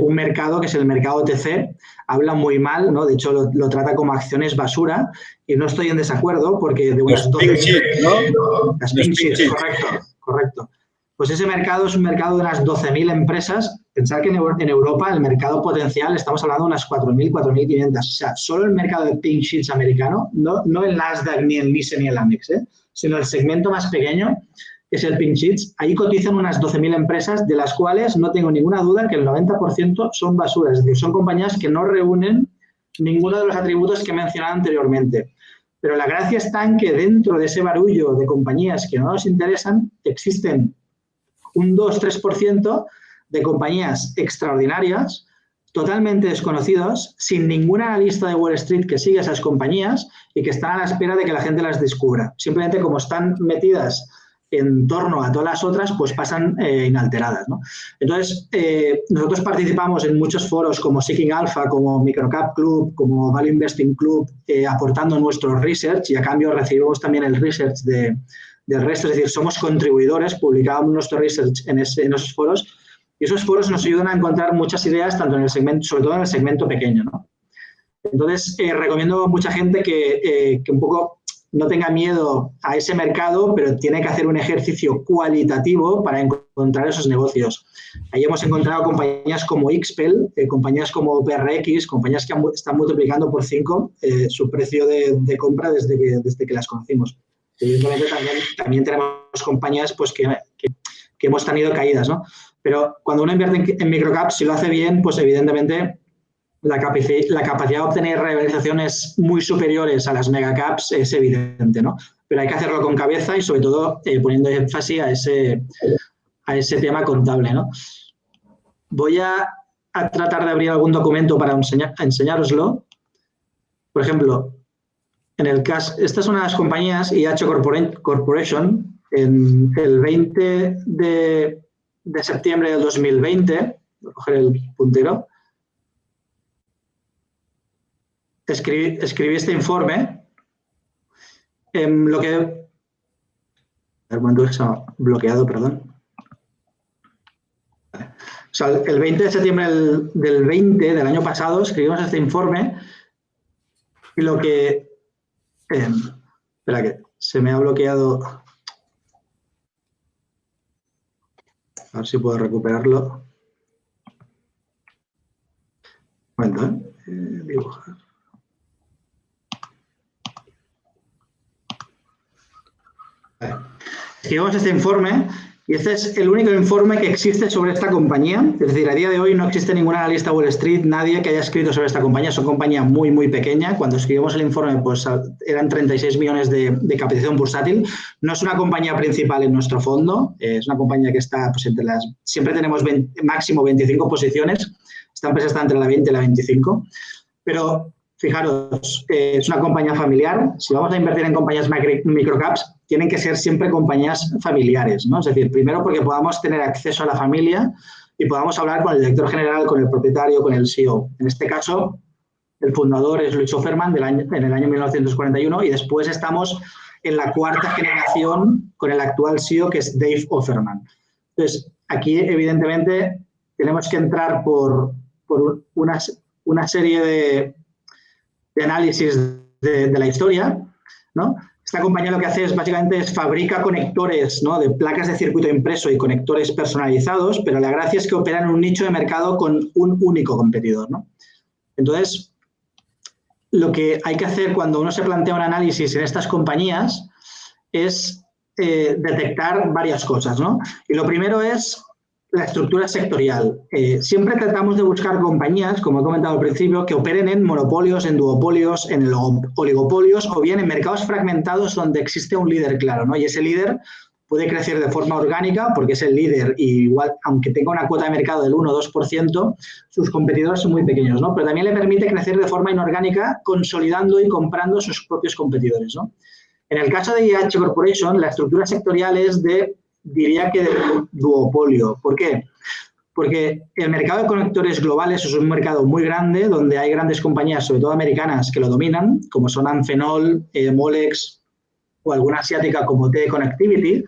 un mercado que es el mercado OTC. Habla muy mal, ¿no? De hecho, lo trata como acciones basura y no estoy en desacuerdo porque de unas 12... ¿no? Las pink sheets, correcto. Pues ese mercado es un mercado de unas 12.000 empresas. Pensad que en Europa el mercado potencial estamos hablando de unas 4.000, 4.500. O sea, solo el mercado de pink sheets americano, no el Nasdaq, ni el NYSE, ni el Amex, sino el segmento más pequeño, que es el pink sheets. Ahí cotizan unas 12.000 empresas, de las cuales no tengo ninguna duda que el 90% son basura. Es decir, son compañías que no reúnen ninguno de los atributos que he mencionado anteriormente. Pero la gracia está en que dentro de ese barullo de compañías que no nos interesan, existen un 2-3% de compañías extraordinarias, totalmente desconocidas, sin ningún analista de Wall Street que siga esas compañías y que están a la espera de que la gente las descubra. Simplemente como están metidas en torno a todas las otras, pues pasan inalteradas, ¿no? Entonces, nosotros participamos en muchos foros como Seeking Alpha, como Microcap Club, como Value Investing Club, aportando nuestro research y a cambio recibimos también el research del resto, es decir, somos contribuidores, publicamos nuestro research en esos foros y esos foros nos ayudan a encontrar muchas ideas, tanto en el segmento, sobre todo en el segmento pequeño, ¿no? Entonces, recomiendo a mucha gente que un poco no tenga miedo a ese mercado, pero tiene que hacer un ejercicio cualitativo para encontrar esos negocios. Ahí hemos encontrado compañías como XPEL, compañías como PRX, compañías que están multiplicando por 5 su precio de compra desde que las conocimos. Evidentemente también tenemos compañías pues, que hemos tenido caídas, ¿no? Pero cuando uno invierte en microcaps, si lo hace bien, pues evidentemente la capacidad de obtener realizaciones muy superiores a las megacaps es evidente, ¿no? Pero hay que hacerlo con cabeza y sobre todo poniendo énfasis a ese tema contable, ¿no? Voy a tratar de abrir algún documento para enseñároslo. Por ejemplo, en el caso, esta es una de las compañías, IH Corporation, en el 20 de septiembre del 2020, voy a coger el puntero, escribí este informe, lo que... El momento que se ha bloqueado, perdón. O sea, el 20 de septiembre del 20 del año pasado escribimos este informe y lo que... espera que se me ha bloqueado. A ver si puedo recuperarlo. Un momento, dibujar. Escribimos este informe y este es el único informe que existe sobre esta compañía. Es decir, a día de hoy no existe ningún analista Wall Street, nadie que haya escrito sobre esta compañía. Es una compañía muy, muy pequeña. Cuando escribimos el informe, pues eran 36 millones de capitalización bursátil. No es una compañía principal en nuestro fondo. Es una compañía que está pues, entre las... Siempre tenemos máximo 25 posiciones. Esta empresa está entre la 20 y la 25. Pero fijaros, es una compañía familiar. Si vamos a invertir en compañías microcaps, tienen que ser siempre compañías familiares, ¿no? Es decir, primero porque podamos tener acceso a la familia y podamos hablar con el director general, con el propietario, con el CEO. En este caso, el fundador es Luis Offerman en el año 1941 y después estamos en la cuarta generación con el actual CEO, que es Dave Offerman. Entonces, aquí, evidentemente, tenemos que entrar por una serie de análisis de la historia, ¿no? Esta compañía lo que hace es básicamente fabrica conectores, ¿no? De placas de circuito impreso y conectores personalizados, pero la gracia es que opera en un nicho de mercado con un único competidor, ¿no? Entonces, lo que hay que hacer cuando uno se plantea un análisis en estas compañías es detectar varias cosas, ¿no? Y lo primero es la estructura sectorial. Siempre tratamos de buscar compañías, como he comentado al principio, que operen en monopolios, en duopolios, en oligopolios o bien en mercados fragmentados donde existe un líder claro, ¿no? Y ese líder puede crecer de forma orgánica porque es el líder y igual, aunque tenga una cuota de mercado del 1 o 2%, sus competidores son muy pequeños, ¿no? Pero también le permite crecer de forma inorgánica consolidando y comprando sus propios competidores, ¿no? En el caso de IH Corporation, la estructura sectorial es diría que de duopolio. ¿Por qué? Porque el mercado de conectores globales es un mercado muy grande donde hay grandes compañías, sobre todo americanas, que lo dominan, como son Amphenol, Molex o alguna asiática como T-Connectivity.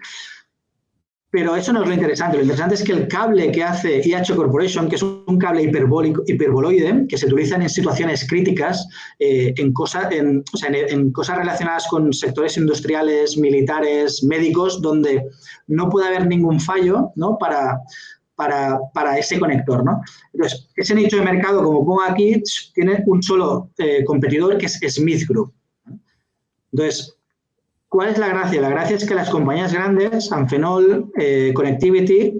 Pero eso no es lo interesante. Lo interesante es que el cable que hace IH Corporation, que es un cable hiperboloide, que se utiliza en situaciones críticas, en cosas relacionadas con sectores industriales, militares, médicos, donde no puede haber ningún fallo, ¿no? para ese conector, ¿no? Entonces, ese nicho de mercado, como pongo aquí, tiene un solo competidor, que es Smith Group. Entonces, ¿cuál es la gracia? La gracia es que las compañías grandes, Amphenol, Connectivity,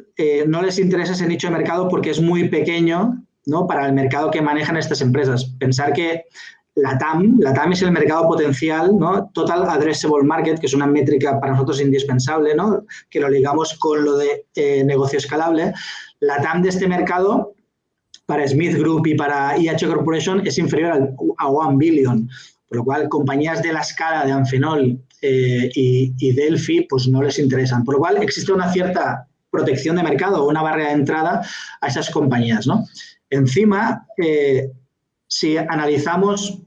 no les interesa ese nicho de mercado porque es muy pequeño, ¿no? Para el mercado que manejan estas empresas. Pensar que la TAM es el mercado potencial, ¿no? Total Addressable Market, que es una métrica para nosotros indispensable, ¿no? Que lo ligamos con lo de negocio escalable. La TAM de este mercado para Smith Group y para IH Corporation es inferior a 1 billion, por lo cual compañías de la escala de Amphenol y Delphi pues no les interesan, por lo cual existe una cierta protección de mercado o una barrera de entrada a esas compañías, ¿no? Encima, si analizamos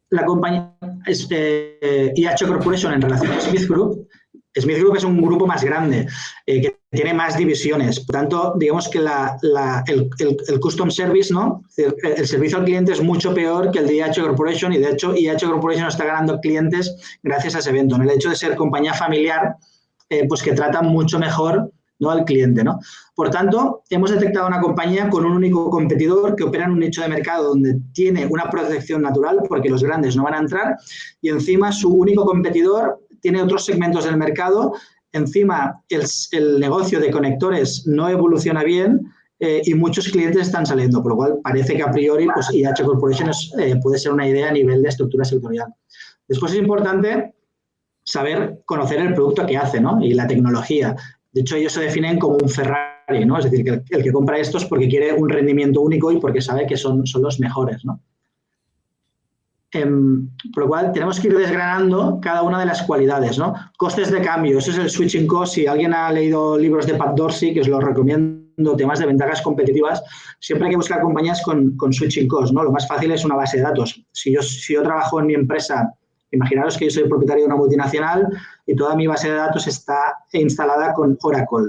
la compañía IH Corporation en relación a Smith Group es un grupo más grande, que tiene más divisiones. Por tanto, digamos que el custom service, ¿no? El servicio al cliente es mucho peor que el de IH Corporation y, de hecho, IH Corporation está ganando clientes gracias a ese evento, ¿no? El hecho de ser compañía familiar, pues que trata mucho mejor, ¿no? al cliente, ¿no? Por tanto, hemos detectado una compañía con un único competidor que opera en un nicho de mercado donde tiene una protección natural porque los grandes no van a entrar y encima su único competidor tiene otros segmentos del mercado, encima el negocio de conectores no evoluciona bien y muchos clientes están saliendo, por lo cual parece que a priori pues, IH Corporation puede ser una idea a nivel de estructura sectorial. Después es importante conocer el producto que hace, ¿no? Y la tecnología. De hecho, ellos se definen como un Ferrari, ¿no? Es decir, que el que compra estos porque quiere un rendimiento único y porque sabe que son los mejores, ¿no? Por lo cual, tenemos que ir desgranando cada una de las cualidades, ¿no? Costes de cambio, eso es el switching cost. Si alguien ha leído libros de Pat Dorsey, que os los recomiendo, temas de ventajas competitivas, siempre hay que buscar compañías con switching cost, ¿no? Lo más fácil es una base de datos. Si yo trabajo en mi empresa, imaginaros que yo soy propietario de una multinacional y toda mi base de datos está instalada con Oracle.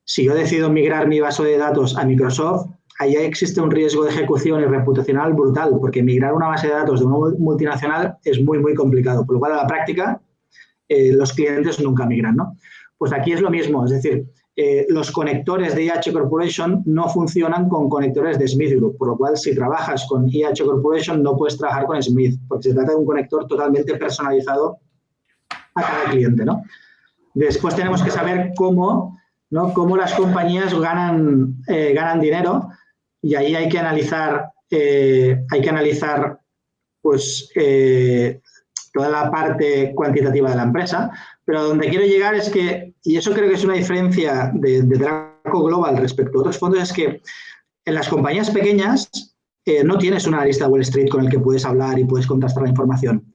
Si yo decido migrar mi base de datos a Microsoft, ahí existe un riesgo de ejecución y reputacional brutal, porque migrar una base de datos de una multinacional es muy, muy complicado. Por lo cual, a la práctica, los clientes nunca migran, ¿no? Pues aquí es lo mismo, es decir, los conectores de IH Corporation no funcionan con conectores de Smith Group, por lo cual, si trabajas con IH Corporation, no puedes trabajar con Smith, porque se trata de un conector totalmente personalizado a cada cliente, ¿no? Después tenemos que saber cómo las compañías ganan dinero. Y ahí hay que analizar pues, toda la parte cuantitativa de la empresa, pero donde quiero llegar es que, y eso creo que es una diferencia de Draco Global respecto a otros fondos, es que en las compañías pequeñas no tienes un analista de Wall Street con el que puedes hablar y puedes contrastar la información.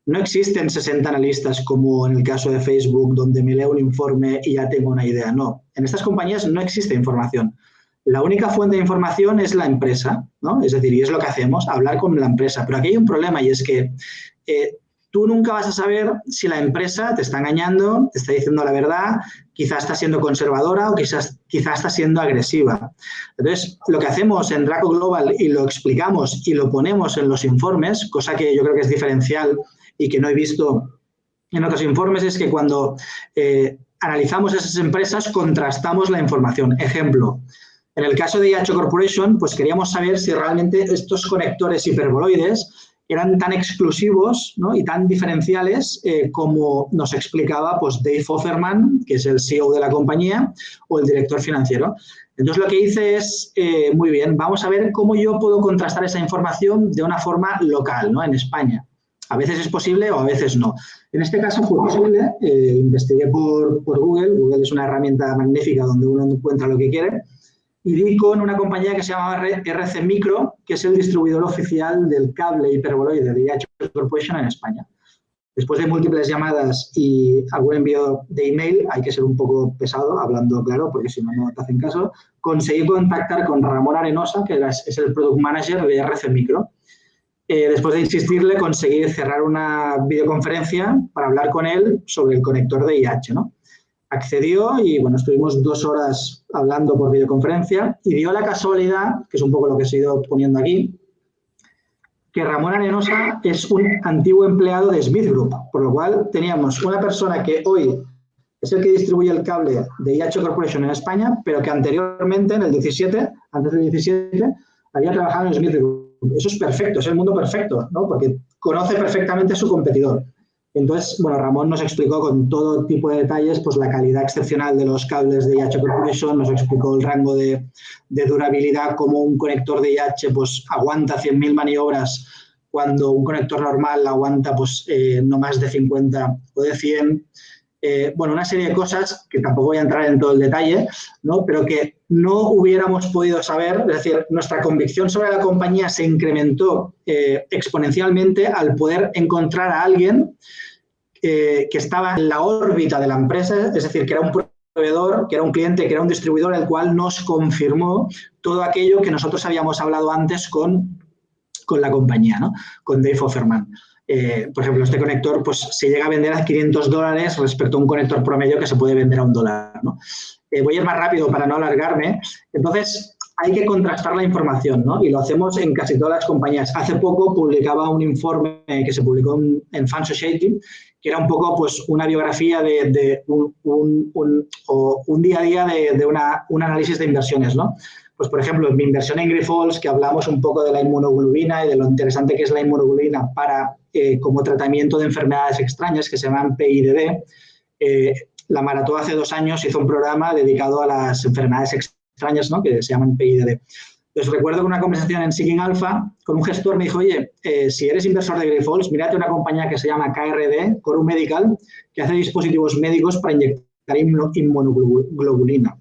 No existen 60 analistas como en el caso de Facebook, donde me leo un informe y ya tengo una idea. No, en estas compañías no existe información. La única fuente de información es la empresa, ¿no? Es decir, y es lo que hacemos, hablar con la empresa. Pero aquí hay un problema y es que tú nunca vas a saber si la empresa te está engañando, te está diciendo la verdad, quizás está siendo conservadora o quizás está siendo agresiva. Entonces, lo que hacemos en Draco Global y lo explicamos y lo ponemos en los informes, cosa que yo creo que es diferencial y que no he visto en otros informes, es que cuando analizamos esas empresas, contrastamos la información. Ejemplo, en el caso de IH Corporation, pues queríamos saber si realmente estos conectores hiperboloides eran tan exclusivos, ¿no?, y tan diferenciales como nos explicaba pues, Dave Offerman, que es el CEO de la compañía, o el director financiero. Entonces, lo que hice es, muy bien, vamos a ver cómo yo puedo contrastar esa información de una forma local, ¿no?, en España. A veces es posible o a veces no. En este caso fue posible, investigué por Google. Google es una herramienta magnífica donde uno encuentra lo que quiere. Y di con una compañía que se llamaba RC Micro, que es el distribuidor oficial del cable hiperboloide de IH Corporation en España. Después de múltiples llamadas y algún envío de email, hay que ser un poco pesado, hablando claro, porque si no, no te hacen caso, conseguí contactar con Ramón Arenosa, que es el Product Manager de RC Micro. Después de insistirle, conseguí cerrar una videoconferencia para hablar con él sobre el conector de IH, ¿no? Accedió y, bueno, estuvimos 2 horas hablando por videoconferencia y dio la casualidad, que es un poco lo que he ido poniendo aquí, que Ramón Arenosa es un antiguo empleado de Smith Group, por lo cual teníamos una persona que hoy es el que distribuye el cable de IH Corporation en España, pero que anteriormente, en el 17, antes del 17, había trabajado en Smith Group. Eso es perfecto, es el mundo perfecto, ¿no?, porque conoce perfectamente a su competidor. Entonces, bueno, Ramón nos explicó con todo tipo de detalles pues la calidad excepcional de los cables de IH Corporation, nos explicó el rango de durabilidad, cómo un conector de IH pues aguanta 100.000 maniobras cuando un conector normal aguanta pues no más de 50 o de 100. Bueno, una serie de cosas que tampoco voy a entrar en todo el detalle, ¿no?, pero que no hubiéramos podido saber. Es decir, nuestra convicción sobre la compañía se incrementó exponencialmente al poder encontrar a alguien que estaba en la órbita de la empresa, es decir, que era un proveedor, que era un cliente, que era un distribuidor, el cual nos confirmó todo aquello que nosotros habíamos hablado antes con la compañía, ¿no?, con Dave Offerman. Por ejemplo, este conector pues, se llega a vender a $500 respecto a un conector promedio que se puede vender a $1, ¿no? Voy a ir más rápido para no alargarme. Entonces, hay que contrastar la información, ¿no?, y lo hacemos en casi todas las compañías. Hace poco publicaba un informe que se publicó en Fan Society, que era un poco pues, una biografía de un día a día de un análisis de inversiones, ¿no? Pues, por ejemplo, en mi inversión en Grifols, que hablamos un poco de la inmunoglobulina y de lo interesante que es la inmunoglobulina para como tratamiento de enfermedades extrañas que se llaman PIDD. La Marató hace 2 años hizo un programa dedicado a las enfermedades extrañas, ¿no?, que se llaman PIDD. Entonces, recuerdo que una conversación en Seeking Alpha con un gestor me dijo, oye, si eres inversor de Grifols, mírate una compañía que se llama KRD, Corum Medical, que hace dispositivos médicos para inyectar inmunoglobulina.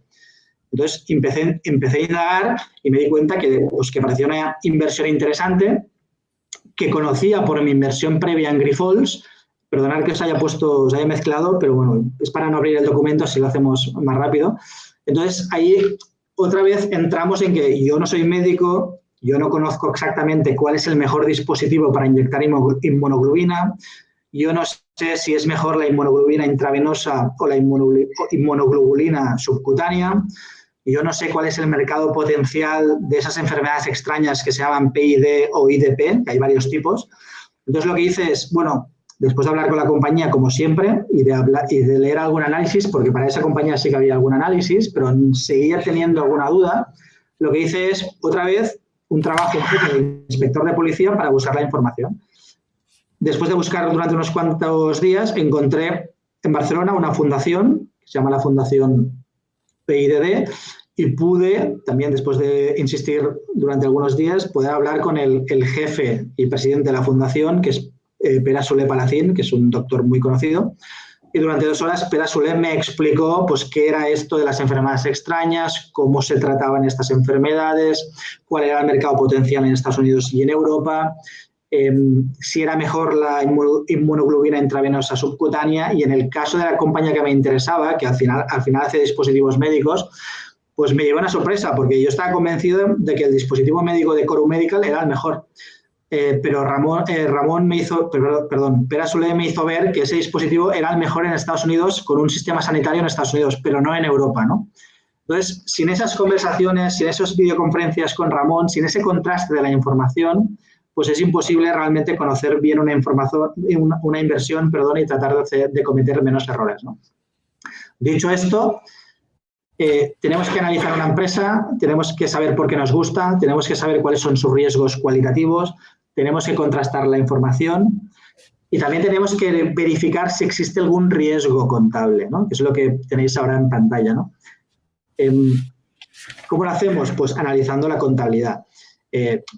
Entonces, empecé a indagar y me di cuenta que parecía una inversión interesante, que conocía por mi inversión previa en Grifols. Perdonad que os haya mezclado, pero bueno, es para no abrir el documento, así lo hacemos más rápido. Entonces, ahí otra vez entramos en que yo no soy médico, yo no conozco exactamente cuál es el mejor dispositivo para inyectar inmunoglobulina, yo no sé si es mejor la inmunoglobulina intravenosa o la inmunoglobulina subcutánea. Yo no sé cuál es el mercado potencial de esas enfermedades extrañas que se llaman PID o IDP, que hay varios tipos. Entonces, lo que hice es, bueno, después de hablar con la compañía, como siempre, y de leer algún análisis, porque para esa compañía sí que había algún análisis, pero seguía teniendo alguna duda, lo que hice es, otra vez, un trabajo de inspector de policía para buscar la información. Después de buscar durante unos cuantos días, encontré en Barcelona una fundación, que se llama la Fundación PIDD, y pude, también después de insistir durante algunos días, poder hablar con el jefe y presidente de la fundación, que es Pere Soler Palacín, que es un doctor muy conocido. Y durante 2 horas Pere Soler me explicó pues, qué era esto de las enfermedades extrañas, cómo se trataban estas enfermedades, cuál era el mercado potencial en Estados Unidos y en Europa, si era mejor la inmunoglobulina intravenosa subcutánea, y en el caso de la compañía que me interesaba, que al final hace dispositivos médicos, pues me llevó una sorpresa, porque yo estaba convencido de que el dispositivo médico de Corum Medical era el mejor. pero Pere Soler me hizo ver que ese dispositivo era el mejor en Estados Unidos con un sistema sanitario en Estados Unidos, pero no en Europa, ¿no? Entonces, sin esas conversaciones, sin esas videoconferencias con Ramón, sin ese contraste de la información, pues es imposible realmente conocer bien una inversión, y tratar de cometer menos errores, ¿no? Dicho esto, tenemos que analizar una empresa, tenemos que saber por qué nos gusta, tenemos que saber cuáles son sus riesgos cualitativos, tenemos que contrastar la información y también tenemos que verificar si existe algún riesgo contable, ¿no? Que es lo que tenéis ahora en pantalla, ¿no? ¿Cómo lo hacemos? Pues analizando la contabilidad.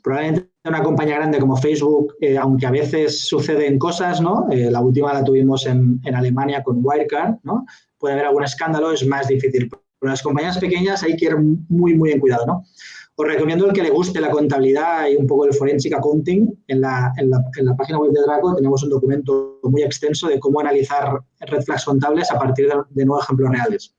Probablemente una compañía grande como Facebook, aunque a veces suceden cosas, ¿no? La última la tuvimos en Alemania con Wirecard, ¿no? Puede haber algún escándalo, es más difícil. Pero las compañías pequeñas hay que ir muy, muy en cuidado, ¿no? Os recomiendo el que le guste la contabilidad y un poco el forensic accounting. En la página web de Draco tenemos un documento muy extenso de cómo analizar red flags contables a partir de nuevos ejemplos reales.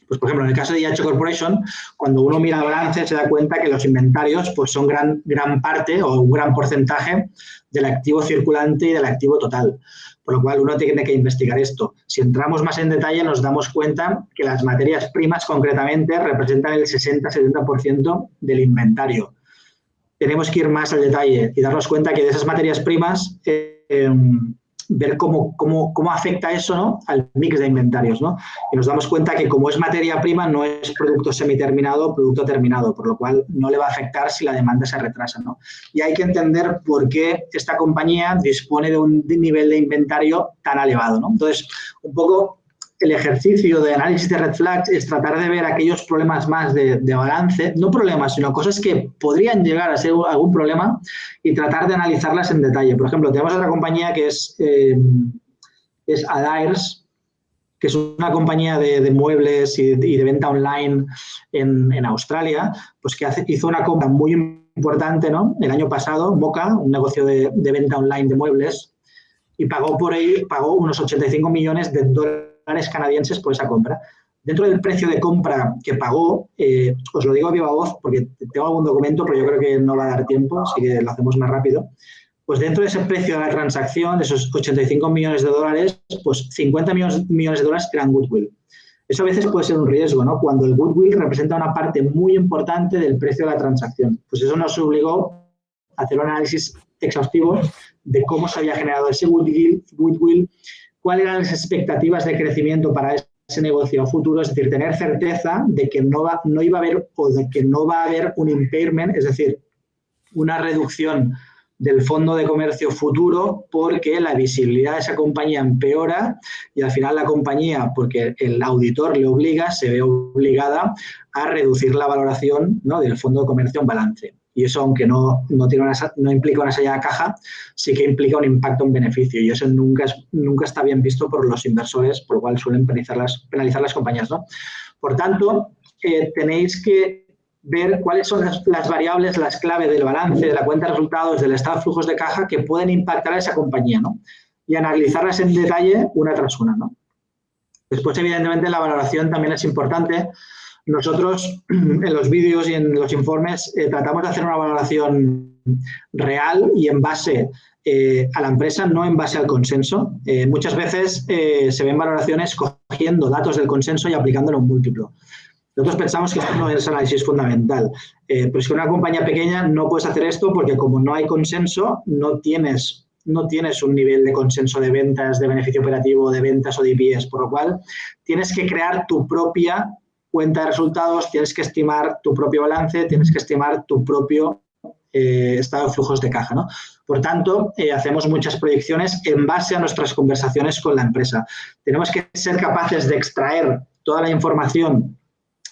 Pues, por ejemplo, en el caso de IH Corporation, cuando uno mira el balance se da cuenta que los inventarios pues, son gran parte o un gran porcentaje del activo circulante y del activo total. Por lo cual, uno tiene que investigar esto. Si entramos más en detalle, nos damos cuenta que las materias primas, concretamente, representan el 60-70% del inventario. Tenemos que ir más al detalle y darnos cuenta que de esas materias primas, ver cómo afecta eso, ¿no? Al mix de inventarios, ¿no? Y nos damos cuenta que como es materia prima, no es producto semiterminado o producto terminado, por lo cual no le va a afectar si la demanda se retrasa, ¿no? Y hay que entender por qué esta compañía dispone de un nivel de inventario tan elevado, ¿no? Entonces, un poco el ejercicio de análisis de red flags es tratar de ver aquellos problemas más de balance, no problemas, sino cosas que podrían llegar a ser algún problema y tratar de analizarlas en detalle. Por ejemplo, tenemos otra compañía que es Adairs, que es una compañía de muebles y de venta online en Australia, pues que hizo una compra muy importante, ¿no? El año pasado, Moca, un negocio de venta online de muebles, y pagó unos 85 millones de dólares canadienses por esa compra. Dentro del precio de compra que pagó, os lo digo a viva voz porque tengo algún documento, pero yo creo que no va a dar tiempo, así que lo hacemos más rápido. Pues dentro de ese precio de la transacción, de esos 85 millones de dólares, pues 50 millones de dólares eran goodwill. Eso a veces puede ser un riesgo, ¿no? Cuando el goodwill representa una parte muy importante del precio de la transacción. Pues eso nos obligó a hacer un análisis exhaustivo de cómo se había generado ese goodwill, cuáles eran las expectativas de crecimiento para ese negocio a futuro, es decir, tener certeza de que no iba a haber o de que no va a haber un impairment, es decir, una reducción del fondo de comercio futuro porque la visibilidad de esa compañía empeora y al final la compañía, porque el auditor le obliga, se ve obligada a reducir la valoración, ¿no? del fondo de comercio en balance. Y eso, aunque no implica una salida a caja, sí que implica un impacto en beneficio. Y eso nunca está bien visto por los inversores, por lo cual suelen penalizar las compañías, ¿no? Por tanto, tenéis que ver cuáles son las variables, las claves del balance, de la cuenta de resultados, del estado de flujos de caja que pueden impactar a esa compañía, ¿no? Y analizarlas en detalle una tras una, ¿no? Después, evidentemente, la valoración también es importante. Nosotros, en los vídeos y en los informes, tratamos de hacer una valoración real y en base a la empresa, no en base al consenso. Muchas veces se ven valoraciones cogiendo datos del consenso y aplicándolo a un múltiplo. Nosotros pensamos que esto no es análisis fundamental, pero es que una compañía pequeña no puedes hacer esto porque como no hay consenso, no tienes un nivel de consenso de ventas, de beneficio operativo, de ventas o de IPS, por lo cual tienes que crear tu propia cuenta de resultados, tienes que estimar tu propio balance, tienes que estimar tu propio estado de flujos de caja, ¿no? Por tanto, hacemos muchas proyecciones en base a nuestras conversaciones con la empresa. Tenemos que ser capaces de extraer toda la información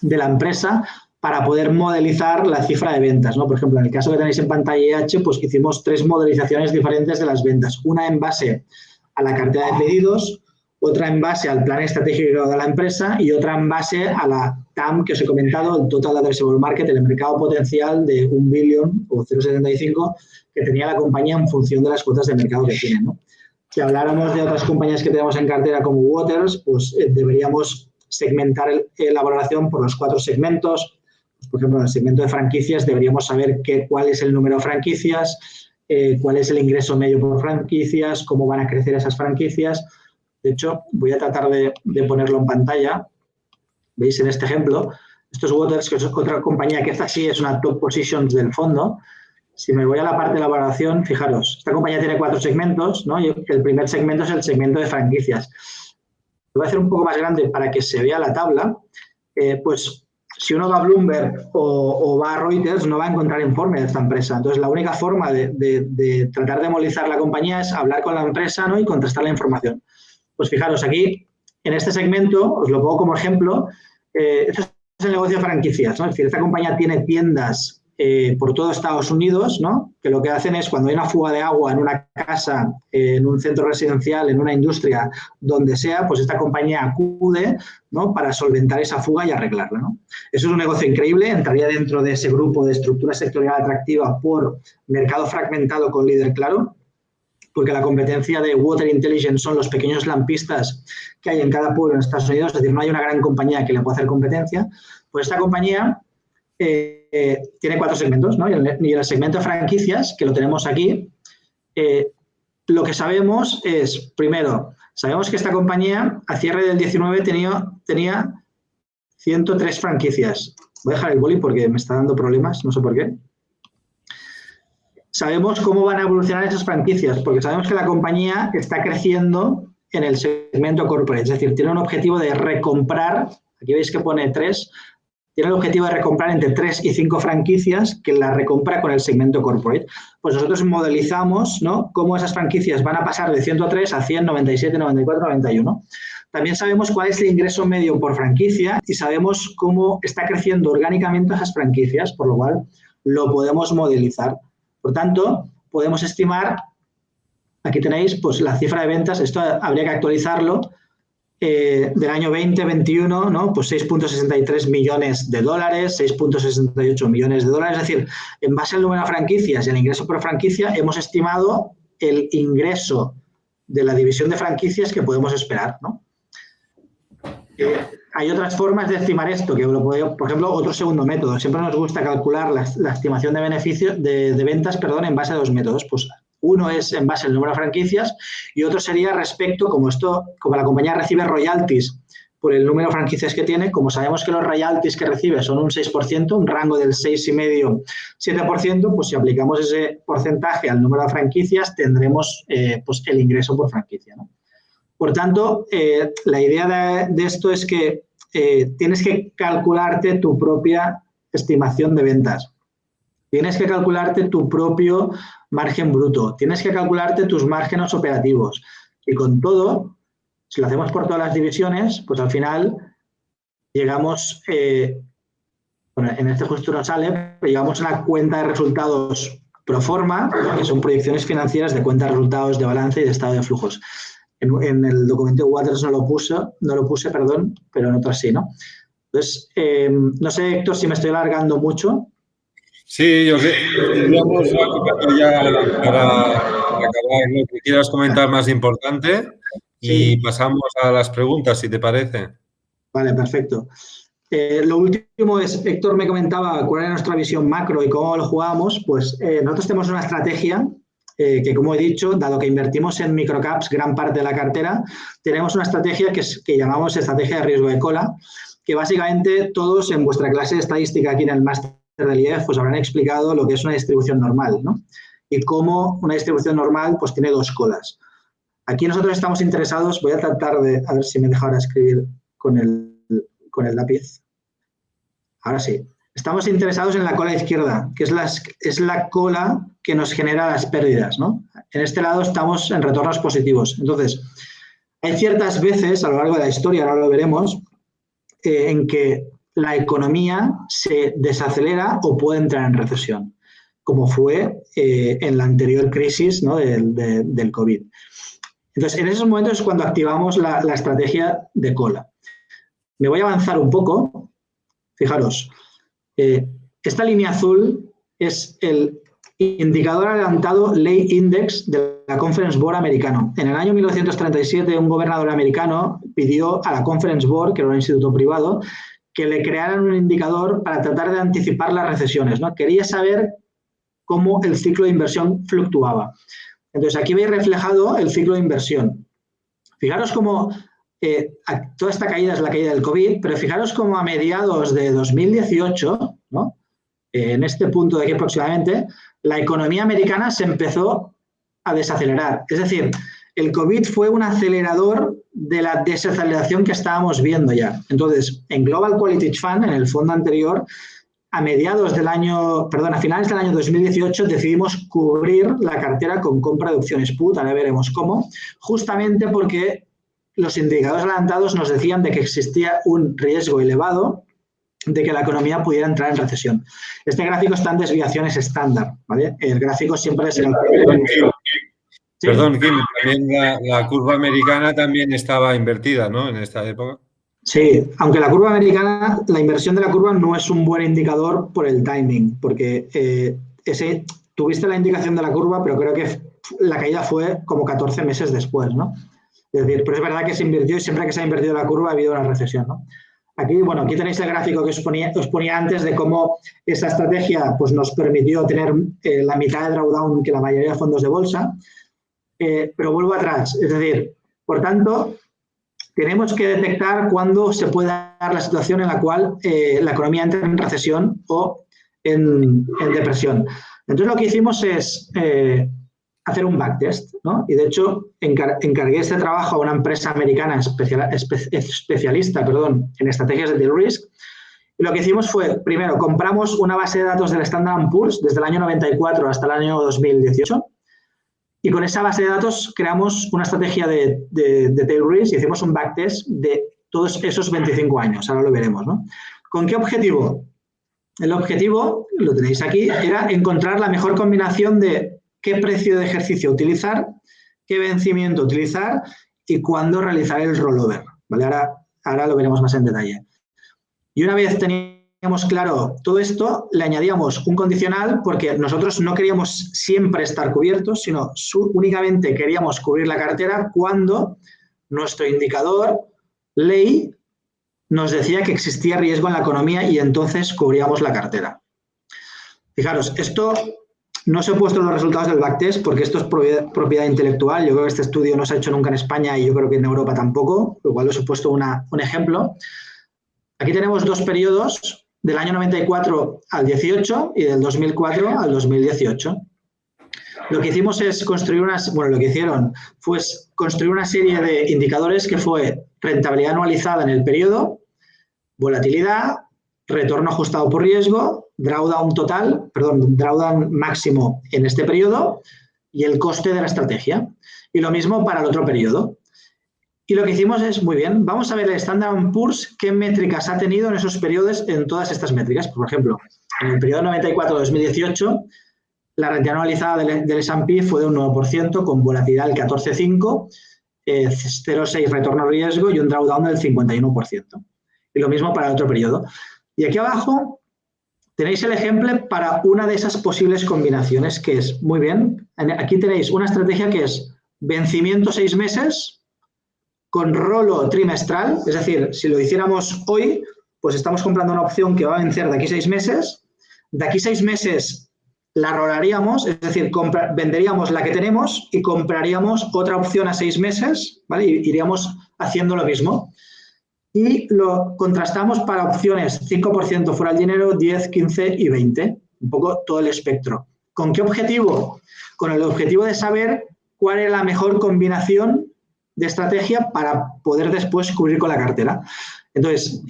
de la empresa para poder modelizar la cifra de ventas, ¿no? Por ejemplo, en el caso que tenéis en pantalla IH, pues hicimos 3 modelizaciones diferentes de las ventas. Una en base a la cartera de pedidos, otra en base al plan estratégico de la empresa y otra en base a la TAM que os he comentado, el Total Addressable Market, el mercado potencial de 1 billón o 0,75 que tenía la compañía en función de las cuotas de mercado que tiene, ¿no? Si habláramos de otras compañías que tenemos en cartera como Waters, pues deberíamos segmentar la valoración por los 4 segmentos. Pues, por ejemplo, en el segmento de franquicias deberíamos saber cuál es el número de franquicias, cuál es el ingreso medio por franquicias, cómo van a crecer esas franquicias. De hecho, voy a tratar de ponerlo en pantalla. ¿Veis en este ejemplo? Esto es Waters, que es otra compañía que esta sí es una top positions del fondo. Si me voy a la parte de la valoración, fijaros, esta compañía tiene 4 segmentos, ¿no? Y el primer segmento es el segmento de franquicias. Lo voy a hacer un poco más grande para que se vea la tabla. Pues si uno va a Bloomberg o va a Reuters, no va a encontrar informe de esta empresa. Entonces, la única forma de tratar de monetizar la compañía es hablar con la empresa, ¿no? Y contrastar la información. Pues fijaros, aquí, en este segmento, os lo pongo como ejemplo, esto es el negocio de franquicias, ¿no? Es decir, esta compañía tiene tiendas por todo Estados Unidos, ¿no? Que lo que hacen es cuando hay una fuga de agua en una casa, en un centro residencial, en una industria, donde sea, pues esta compañía acude, ¿no? Para solventar esa fuga y arreglarla, ¿no? Eso es un negocio increíble, entraría dentro de ese grupo de estructura sectorial atractiva por mercado fragmentado con líder claro, porque la competencia de Water Intelligence son los pequeños lampistas que hay en cada pueblo en Estados Unidos, es decir, no hay una gran compañía que le pueda hacer competencia. Pues esta compañía tiene 4 segmentos, ¿no? Y en el segmento de franquicias, que lo tenemos aquí, lo que sabemos es, primero, sabemos que esta compañía a cierre del 19 tenía 103 franquicias. Voy a dejar el boli porque me está dando problemas, no sé por qué. Sabemos cómo van a evolucionar esas franquicias, porque sabemos que la compañía está creciendo en el segmento corporate, es decir, tiene un objetivo de recomprar, aquí veis que pone 3, tiene el objetivo de recomprar entre 3 y 5 franquicias que la recompra con el segmento corporate. Pues nosotros modelizamos, ¿no?, cómo esas franquicias van a pasar de 103 a 100, 97, 94, 91. También sabemos cuál es el ingreso medio por franquicia y sabemos cómo está creciendo orgánicamente esas franquicias, por lo cual lo podemos modelizar. Por tanto, podemos estimar, aquí tenéis pues la cifra de ventas, esto habría que actualizarlo, del año 2021, ¿no? Pues 6.63 millones de dólares, 6.68 millones de dólares, es decir, en base al número de franquicias y el ingreso por franquicia, hemos estimado el ingreso de la división de franquicias que podemos esperar, ¿no? Hay otras formas de estimar esto, que por ejemplo, otro segundo método. Siempre nos gusta calcular la estimación de beneficios, de ventas, perdón, en base a 2 métodos. Pues uno es en base al número de franquicias y otro sería respecto, como la compañía recibe royalties por el número de franquicias que tiene, como sabemos que los royalties que recibe son un 6%, un rango del 6,5-7%, pues si aplicamos ese porcentaje al número de franquicias, tendremos pues el ingreso por franquicia, ¿no? Por tanto, la idea de esto es que tienes que calcularte tu propia estimación de ventas. Tienes que calcularte tu propio margen bruto. Tienes que calcularte tus márgenes operativos. Y con todo, si lo hacemos por todas las divisiones, pues al final llegamos, bueno, en este justo no sale, pero llegamos a una cuenta de resultados pro forma, que son proyecciones financieras de cuenta de resultados de balance y de estado de flujos. En el documento de Waters no lo puse, perdón, pero en otras sí, ¿no? Entonces, no sé, Héctor, si me estoy alargando mucho. Sí, yo iríamos ya para acabar lo que quieras comentar más importante y Sí. pasamos a las preguntas, si te parece. Vale, perfecto. Lo último es, Héctor me comentaba cuál era nuestra visión macro y cómo lo jugábamos. Pues nosotros tenemos una estrategia que, como he dicho, dado que invertimos en microcaps gran parte de la cartera, tenemos una estrategia que llamamos estrategia de riesgo de cola, que básicamente todos en vuestra clase de estadística aquí en el máster del IEF pues habrán explicado lo que es una distribución normal, ¿no? Y cómo una distribución normal pues tiene 2 colas. Aquí nosotros estamos interesados, voy a tratar de, a ver si me deja ahora escribir con el lápiz. Ahora sí. Estamos interesados en la cola izquierda, que es la cola que nos genera las pérdidas, ¿no? En este lado estamos en retornos positivos. Entonces, hay ciertas veces a lo largo de la historia, ahora lo veremos, en que la economía se desacelera o puede entrar en recesión, como fue en la anterior crisis, ¿no?, del COVID. Entonces, en esos momentos es cuando activamos la estrategia de cola. Me voy a avanzar un poco. Fijaros, esta línea azul es el indicador adelantado Lay Index de la Conference Board americano. En el año 1937, un gobernador americano pidió a la Conference Board, que era un instituto privado, que le crearan un indicador para tratar de anticipar las recesiones, ¿no? Quería saber cómo el ciclo de inversión fluctuaba. Entonces, aquí veis reflejado el ciclo de inversión. Fijaros cómo toda esta caída es la caída del COVID, pero fijaros cómo a mediados de 2018, ¿no? En este punto de aquí aproximadamente, la economía americana se empezó a desacelerar. Es decir, el COVID fue un acelerador de la desaceleración que estábamos viendo ya. Entonces, en Global Quality Fund, en el fondo anterior, a finales del año 2018 decidimos cubrir la cartera con compra de opciones put, ahora veremos cómo, justamente porque los indicadores adelantados nos decían de que existía un riesgo elevado de que la economía pudiera entrar en recesión. Este gráfico está en desviaciones estándar, ¿vale? El gráfico siempre es... Perdón, Kim, también la curva americana también estaba invertida, ¿no? En esta época. Sí, aunque la curva americana, la inversión de la curva no es un buen indicador por el timing, porque tuviste la indicación de la curva, pero creo que la caída fue como 14 meses después, ¿no? Es decir, pero es verdad que se invirtió y siempre que se ha invertido la curva ha habido una recesión, ¿no? Aquí, bueno, aquí tenéis el gráfico que os ponía antes de cómo esa estrategia pues, nos permitió tener la mitad de drawdown que la mayoría de fondos de bolsa, pero vuelvo atrás, es decir, por tanto, tenemos que detectar cuándo se puede dar la situación en la cual la economía entra en recesión o en depresión. Entonces, lo que hicimos es hacer un backtest, ¿no? Y, de hecho, encargué este trabajo a una empresa americana especialista en estrategias de deal risk. Y lo que hicimos fue, primero, compramos una base de datos del Standard & Poor's desde el año 94 hasta el año 2018. Y con esa base de datos creamos una estrategia de tail risk y hicimos un backtest de todos esos 25 años. Ahora lo veremos, ¿no? ¿Con qué objetivo? El objetivo, lo tenéis aquí, era encontrar la mejor combinación de qué precio de ejercicio utilizar, qué vencimiento utilizar y cuándo realizar el rollover, ¿vale? Ahora lo veremos más en detalle. Y una vez teníamos claro todo esto, le añadíamos un condicional porque nosotros no queríamos siempre estar cubiertos, sino únicamente queríamos cubrir la cartera cuando nuestro indicador ley nos decía que existía riesgo en la economía y entonces cubríamos la cartera. Fijaros, esto no se he puesto los resultados del backtest porque esto es propiedad intelectual. Yo creo que este estudio no se ha hecho nunca en España y yo creo que en Europa tampoco, lo cual os he puesto un ejemplo. Aquí tenemos dos periodos, del año 94 al 18 y del 2004 al 2018. Lo que hicimos es construir lo que hicieron fue construir una serie de indicadores que fue rentabilidad anualizada en el periodo, volatilidad, retorno ajustado por riesgo, drawdown máximo en este periodo y el coste de la estrategia. Y lo mismo para el otro periodo. Y lo que hicimos es, muy bien, vamos a ver el Standard & Poor's, qué métricas ha tenido en esos periodos, en todas estas métricas. Por ejemplo, en el periodo 94-2018, la rentabilidad anualizada del S&P fue de un 9%, con volatilidad del 14,5%, 0,6 retorno a riesgo y un drawdown del 51%. Y lo mismo para el otro periodo. Y aquí abajo tenéis el ejemplo para una de esas posibles combinaciones, que es, muy bien, aquí tenéis una estrategia que es vencimiento 6 meses, con rolo trimestral, es decir, si lo hiciéramos hoy, pues estamos comprando una opción que va a vencer de aquí 6 meses. De aquí 6 meses la rolaríamos, es decir, venderíamos la que tenemos y compraríamos otra opción a 6 meses, ¿vale? Y iríamos haciendo lo mismo. Y lo contrastamos para opciones 5% fuera el dinero, 10, 15 y 20. Un poco todo el espectro. ¿Con qué objetivo? Con el objetivo de saber cuál es la mejor combinación de estrategia para poder después cubrir con la cartera. Entonces,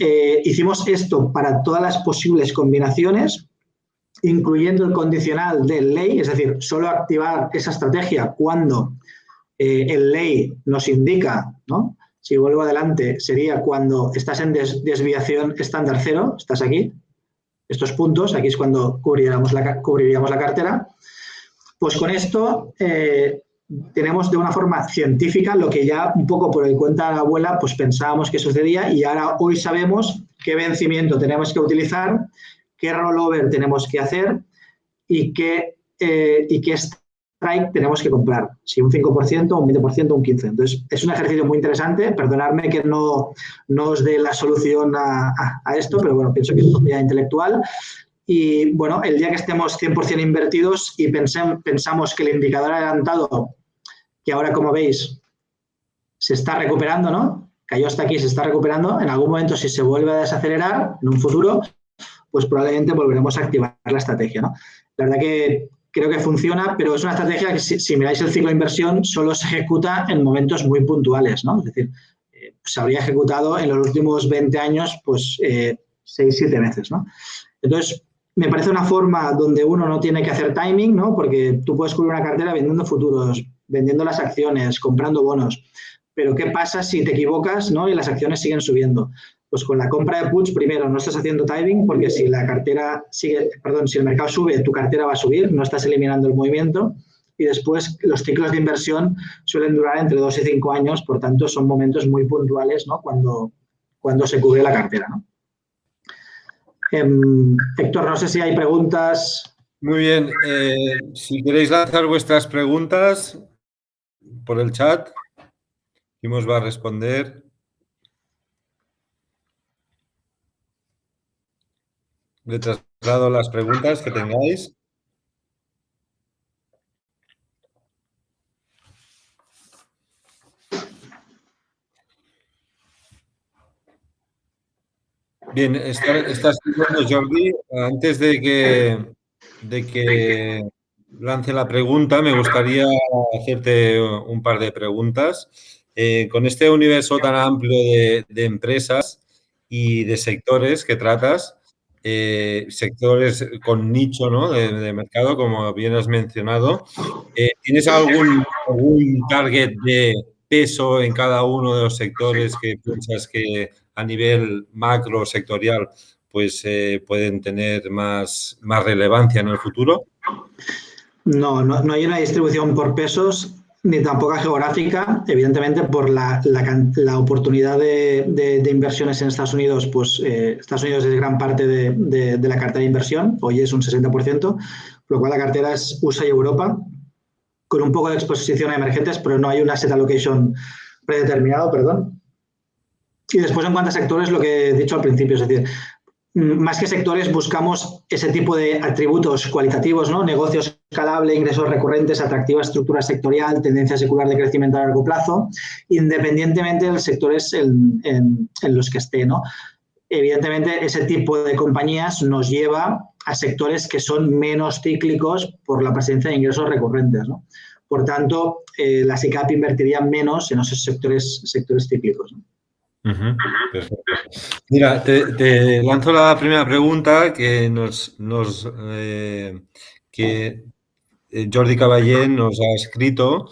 hicimos esto para todas las posibles combinaciones, incluyendo el condicional del ley, es decir, solo activar esa estrategia cuando el ley nos indica, ¿no? Si vuelvo adelante, sería cuando estás en desviación estándar 0, estás aquí, estos puntos, aquí es cuando cubriríamos la cartera. Pues con esto tenemos de una forma científica lo que ya un poco por el cuenta de la abuela pues pensábamos que sucedía y ahora hoy sabemos qué vencimiento tenemos que utilizar, qué rollover tenemos que hacer y qué strike tenemos que comprar, si un 5%, un 20%, un 15%. Entonces, es un ejercicio muy interesante, perdonadme que no os dé la solución a esto, pero bueno, pienso que es propiedad intelectual Y bueno, el día que estemos 100% invertidos y pensamos que el indicador adelantado, que ahora como veis se está recuperando, ¿no? Cayó hasta aquí, se está recuperando, en algún momento si se vuelve a desacelerar en un futuro, pues probablemente volveremos a activar la estrategia, ¿no? La verdad que creo que funciona, pero es una estrategia que si miráis el ciclo de inversión solo se ejecuta en momentos muy puntuales, ¿no? Es decir, se habría ejecutado en los últimos 20 años pues 6-7 veces, ¿no? Entonces, me parece una forma donde uno no tiene que hacer timing, ¿no? Porque tú puedes cubrir una cartera vendiendo futuros, vendiendo las acciones, comprando bonos. Pero ¿qué pasa si te equivocas, ¿no? Y las acciones siguen subiendo? Pues con la compra de puts, primero, no estás haciendo timing porque si la cartera sigue, perdón, si el mercado sube, tu cartera va a subir, no estás eliminando el movimiento. Y después los ciclos de inversión suelen durar entre 2 y 5 años, por tanto, son momentos muy puntuales, ¿no? Cuando se cubre la cartera, ¿no? Héctor, no sé si hay preguntas. Muy bien. Si queréis lanzar vuestras preguntas por el chat, ¿quién os va a responder? Le traslado las preguntas que tengáis. Bien, estás diciendo, Jordi, antes de que lance la pregunta, me gustaría hacerte un par de preguntas. Con este universo tan amplio de empresas y de sectores que tratas, sectores con nicho, ¿no? de mercado, como bien has mencionado, ¿tienes algún target de peso en cada uno de los sectores que piensas que a nivel macro sectorial pues pueden tener más relevancia en el futuro? No hay una distribución por pesos ni tampoco geográfica, evidentemente por la oportunidad de inversiones en Estados Unidos, pues Estados Unidos es gran parte de la cartera de inversión, hoy es un 60%, por lo cual la cartera es USA y Europa, con un poco de exposición a emergentes, pero no hay un asset allocation predeterminado, perdón. Y después en cuanto a sectores, lo que he dicho al principio, es decir, más que sectores, buscamos ese tipo de atributos cualitativos, ¿no? Negocios escalable, ingresos recurrentes, atractiva estructura sectorial, tendencia secular de crecimiento a largo plazo, independientemente de los sectores en los que esté, ¿no? Evidentemente, ese tipo de compañías nos lleva a sectores que son menos cíclicos por la presencia de ingresos recurrentes, ¿no? Por tanto, las ICAP invertirían menos en esos sectores cíclicos, ¿no? Perfecto. Mira, te lanzo la primera pregunta que Jordi Caballén nos ha escrito.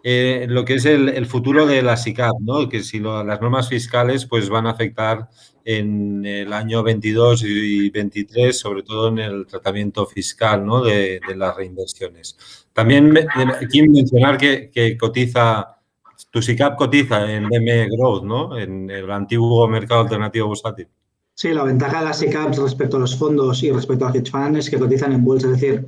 Lo que es el futuro de la SICAP, ¿no? Que si las normas fiscales pues van a afectar en el año 22 y 23, sobre todo en el tratamiento fiscal, ¿no? de las reinversiones. También aquí mencionar que cotiza. Tu SICAP cotiza en BME Growth, ¿no? En el antiguo mercado alternativo bursátil. Sí, la ventaja de las SICAPs respecto a los fondos y respecto a hedge funds es que cotizan en bolsa. Es decir,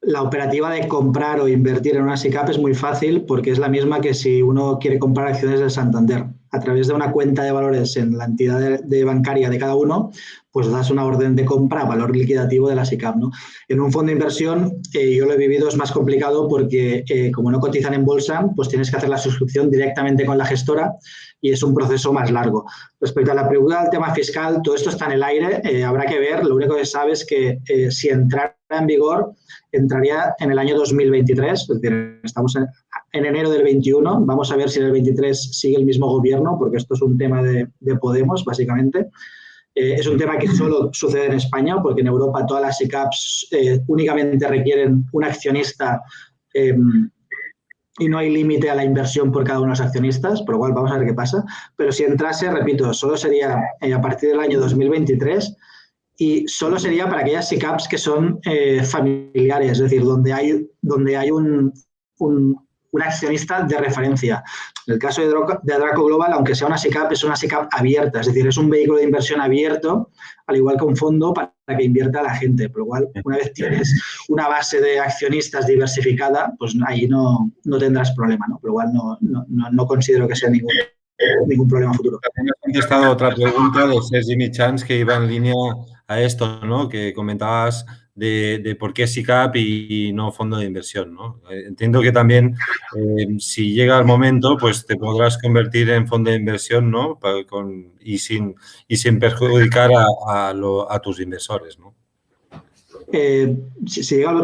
la operativa de comprar o invertir en una SICAP es muy fácil porque es la misma que si uno quiere comprar acciones del Santander. A través de una cuenta de valores en la entidad bancaria de cada uno, pues das una orden de compra a valor liquidativo de la SICAP, ¿no? En un fondo de inversión, yo lo he vivido, es más complicado porque como no cotizan en bolsa, pues tienes que hacer la suscripción directamente con la gestora y es un proceso más largo. Respecto a la pregunta del tema fiscal, todo esto está en el aire, habrá que ver. Lo único que se sabe es que si entrara en vigor, entraría en el año 2023, es decir, estamos en enero del 21, vamos a ver si en el 23 sigue el mismo gobierno, porque esto es un tema de Podemos, básicamente. Es un tema que solo sucede en España, porque en Europa todas las SICAPs únicamente requieren un accionista y no hay límite a la inversión por cada uno de los accionistas, por lo cual vamos a ver qué pasa. Pero si entrase, repito, solo sería a partir del año 2023 y solo sería para aquellas SICAPs que son familiares, es decir, donde hay un accionista de referencia. En el caso de Draco Global, aunque sea una SICAP, es una SICAP abierta, es decir, es un vehículo de inversión abierto, al igual que un fondo para que invierta a la gente. Por lo cual, una vez tienes una base de accionistas diversificada, pues ahí no tendrás problema, ¿no? Por lo cual no considero que sea ningún problema futuro. También he contestado otra pregunta de Sergi Michans que iba en línea a esto, ¿no? Que comentabas de por qué SICAV y no fondo de inversión, ¿no? Entiendo que también si llega el momento, pues te podrás convertir en fondo de inversión, ¿no? Y sin perjudicar a tus inversores, ¿no?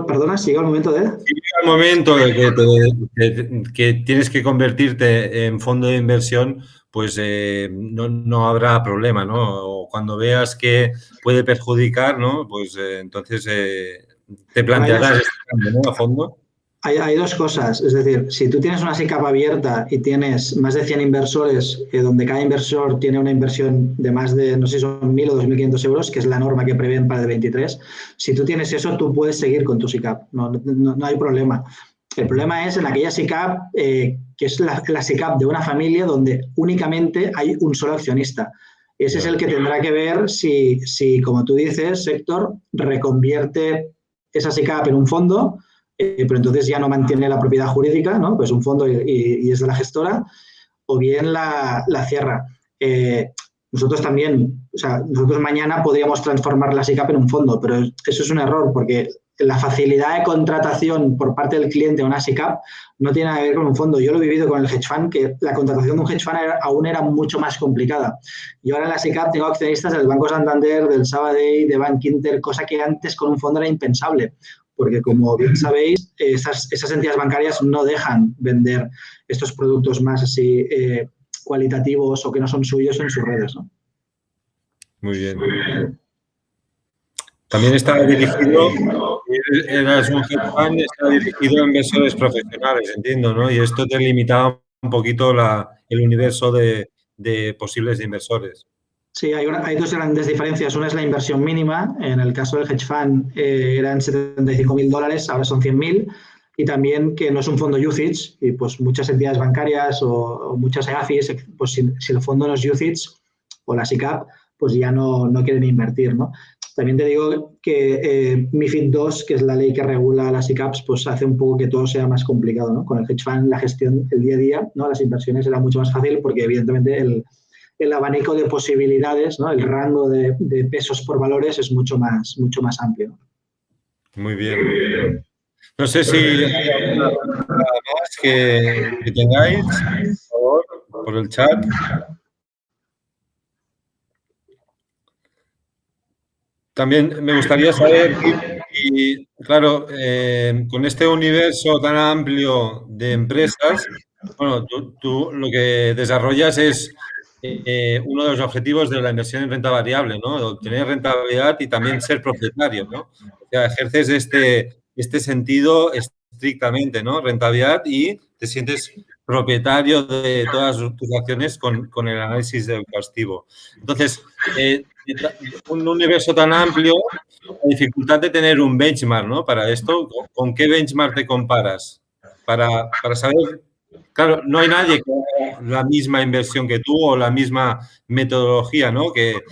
Perdona, si llega el momento de... Si llega el momento de que tienes que convertirte en fondo de inversión, pues no habrá problema, ¿no? O cuando veas que puede perjudicar, ¿no? Pues entonces te plantearás este cambio, ¿no? A fondo. Hay dos cosas, es decir, si tú tienes una SICAV abierta y tienes más de 100 inversores, donde cada inversor tiene una inversión de más de, no sé si son 1.000 o 2.500 euros, que es la norma que prevén para el 23, si tú tienes eso, tú puedes seguir con tu SICAV, no hay problema. El problema es en aquella SICAV, que es la SICAV de una familia donde únicamente hay un solo accionista. Ese es el que tendrá que ver si como tú dices, Héctor, reconvierte esa SICAV en un fondo, pero entonces ya no mantiene la propiedad jurídica, ¿no? Pues un fondo y es de la gestora, o bien la cierra. Nosotros también, o sea, nosotros mañana podríamos transformar la SICAV en un fondo, pero eso es un error porque la facilidad de contratación por parte del cliente a una SICAV no tiene nada que ver con un fondo. Yo lo he vivido con el hedge fund, que la contratación de un hedge fund aún era mucho más complicada. Yo ahora en la SICAV tengo accionistas del Banco Santander, del Sabadell, de Bank Inter, cosa que antes con un fondo era impensable. Porque, como bien sabéis, esas entidades bancarias no dejan vender estos productos más así cualitativos o que no son suyos en sus redes, ¿no? Muy bien. También estaba dirigido, eras un hedge fund, estaba dirigido a inversores profesionales, entiendo, ¿no? Y esto te limitaba un poquito el universo de posibles inversores. Sí, hay dos grandes diferencias. Una es la inversión mínima. En el caso del hedge fund eran $75.000, ahora son 100.000. Y también que no es un fondo UCITS y pues muchas entidades bancarias o muchas EAFIs, pues si el fondo no es UCITS o la SICAV, pues ya no quieren invertir, ¿no? También te digo que MiFID II, que es la ley que regula las SICAVs, pues hace un poco que todo sea más complicado, ¿no? Con el hedge fund, la gestión, el día a día, ¿no? Las inversiones era mucho más fácil porque evidentemente el abanico de posibilidades, ¿no? El rango de pesos por valores es mucho más amplio, ¿no? Muy bien. No sé si hay alguna pregunta más que tengáis, por favor, por el chat. También me gustaría saber, y claro, con este universo tan amplio de empresas, bueno, tú lo que desarrollas es uno de los objetivos de la inversión en renta variable, ¿no? Obtener rentabilidad y también ser propietario, ¿no? O sea, ejerces este sentido estrictamente, ¿no? Rentabilidad y te sientes propietario de todas tus acciones con el análisis exhaustivo. Entonces, un universo tan amplio, la dificultad de tener un benchmark, ¿no? Para esto, ¿con qué benchmark te comparas? Para saber, claro, no hay nadie que haga la misma inversión que tú o la misma metodología, ¿no? Que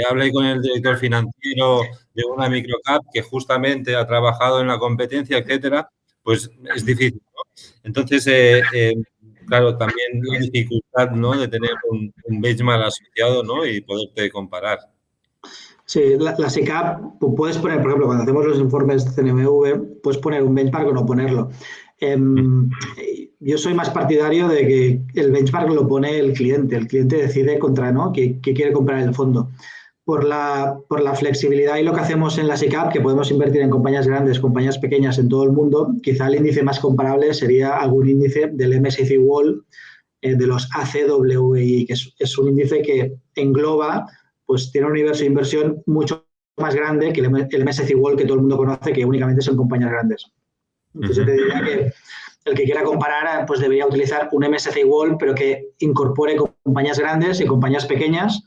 hable con el director financiero de una microcap que justamente ha trabajado en la competencia, etcétera, pues es difícil, ¿no? Entonces, claro, también la dificultad, ¿no? De tener un benchmark asociado, ¿no? Y poderte comparar. Sí, la SICAV, puedes poner, por ejemplo, cuando hacemos los informes CNMV, puedes poner un benchmark o no ponerlo. Yo soy más partidario de que el benchmark lo pone el cliente decide contra, ¿no? qué quiere comprar el fondo. Por la flexibilidad y lo que hacemos en la SICAV, que podemos invertir en compañías grandes, compañías pequeñas en todo el mundo, quizá el índice más comparable sería algún índice del MSCI World, de los ACWI, que es un índice que engloba, pues tiene un universo de inversión mucho más grande que el MSCI World que todo el mundo conoce, que únicamente son compañías grandes. Entonces yo te diría que el que quiera comparar, pues debería utilizar un MSCI World, pero que incorpore compañías grandes y compañías pequeñas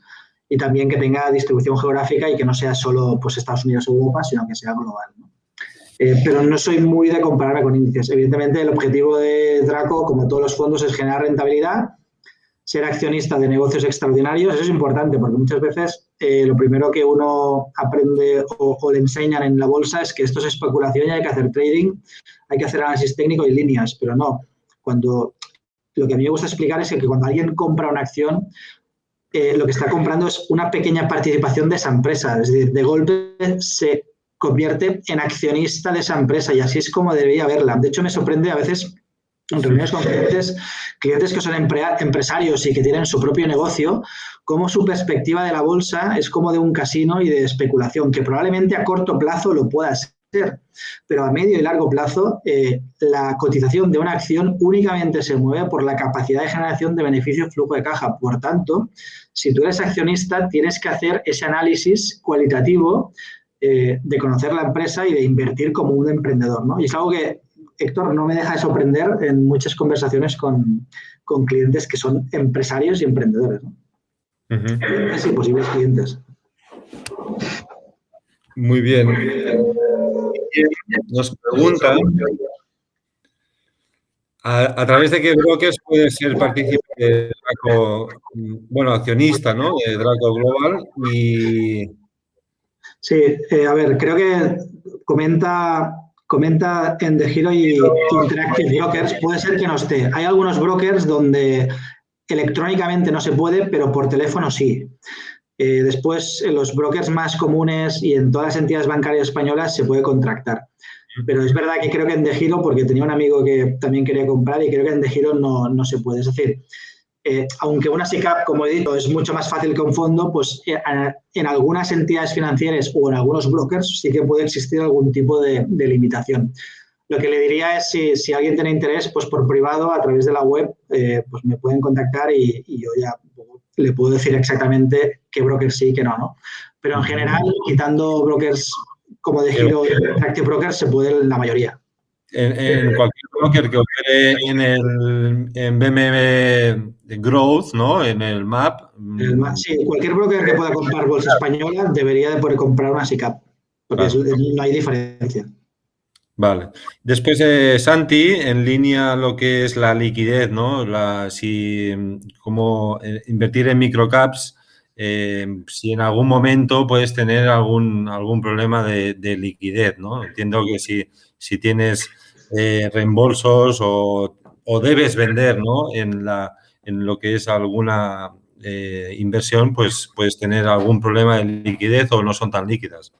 y también que tenga distribución geográfica y que no sea solo pues, Estados Unidos o Europa, sino que sea global, ¿no? Pero no soy muy de compararme con índices. Evidentemente, el objetivo de Draco, como todos los fondos, es generar rentabilidad, ser accionista de negocios extraordinarios. Eso es importante porque muchas veces lo primero que uno aprende o le enseñan en la bolsa es que esto es especulación y hay que hacer trading, hay que hacer análisis técnico y líneas, pero no. Lo que a mí me gusta explicar es que cuando alguien compra una acción, lo que está comprando es una pequeña participación de esa empresa. Es decir, de golpe se convierte en accionista de esa empresa y así es como debería verla. De hecho, me sorprende a veces en reuniones con clientes que son empresarios y que tienen su propio negocio, cómo su perspectiva de la bolsa es como de un casino y de especulación, que probablemente a corto plazo lo pueda ser, pero a medio y largo plazo la cotización de una acción únicamente se mueve por la capacidad de generación de beneficio flujo de caja. Por tanto, si tú eres accionista, tienes que hacer ese análisis cualitativo de conocer la empresa y de invertir como un emprendedor, ¿no? Y es algo que Héctor no me deja de sorprender en muchas conversaciones con clientes que son empresarios y emprendedores, ¿no? Clientes y posibles clientes. Muy bien. Nos preguntan a través de qué brokers puede ser partícipe de Draco, bueno, accionista, ¿no? De Draco Global y... Sí, a ver, creo que comenta en The Hero y Interactive Brokers, puede ser que no esté. Hay algunos brokers donde electrónicamente no se puede, pero por teléfono sí. Después, en los brokers más comunes y en todas las entidades bancarias españolas se puede contractar. Pero es verdad que creo que en The Hero, porque tenía un amigo que también quería comprar y creo que en The Hero no se puede. Es decir, aunque una SICAV, como he dicho, es mucho más fácil que un fondo, pues en algunas entidades financieras o en algunos brokers sí que puede existir algún tipo de limitación. Lo que le diría es si alguien tiene interés, pues por privado, a través de la web, pues me pueden contactar y yo ya le puedo decir exactamente qué brokers sí y qué no. Pero en general, quitando brokers como The Hero y Interactive Brokers, se puede en la mayoría. En cualquier broker que opere en BMB Growth, ¿no? En el MAP. Sí, cualquier broker que pueda comprar bolsa española debería de poder comprar una SICAV, porque Claro. no hay diferencia. Vale. Después, Santi, en línea a lo que es la liquidez, ¿no? Cómo invertir en microcaps, si en algún momento puedes tener algún problema de liquidez, ¿no? Entiendo que si tienes reembolsos o debes vender, ¿no? En lo que es alguna inversión, pues puedes tener algún problema de liquidez o no son tan líquidas.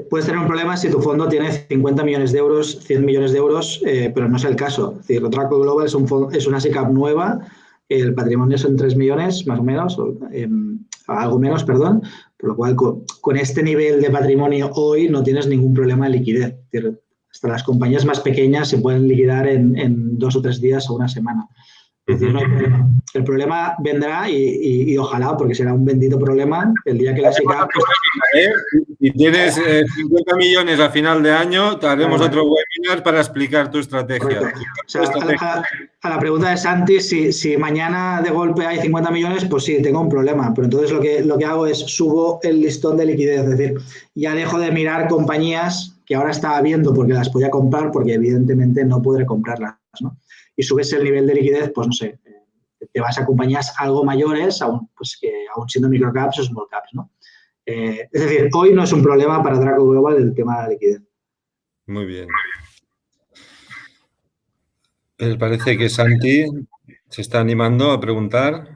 Puedes tener un problema si tu fondo tiene 50 millones de euros, 100 millones de euros, pero no es el caso. Es decir, Draco Global es una SICAV nueva, el patrimonio son 3 millones más o menos, algo menos, perdón, por lo cual con este nivel de patrimonio hoy no tienes ningún problema de liquidez. Es decir, hasta las compañías más pequeñas se pueden liquidar en 2 o 3 días o una semana. Es decir, no hay problema. El problema vendrá y ojalá, porque será un bendito problema, el día que la SICAV... Si tienes 50 millones a final de año, te haremos otro webinar para explicar tu estrategia. O sea, a la pregunta de Santi, si mañana de golpe hay 50 millones, pues sí, tengo un problema. Pero entonces lo que hago es subo el listón de liquidez. Es decir, ya dejo de mirar compañías que ahora estaba viendo porque las podía comprar, porque evidentemente no podré comprarlas, ¿no? Y subes el nivel de liquidez, pues no sé, te vas a compañías algo mayores, aún siendo microcaps o small caps, ¿no? Es decir, hoy no es un problema para Draco Global el tema de la liquidez. Muy bien. Parece que Santi se está animando a preguntar.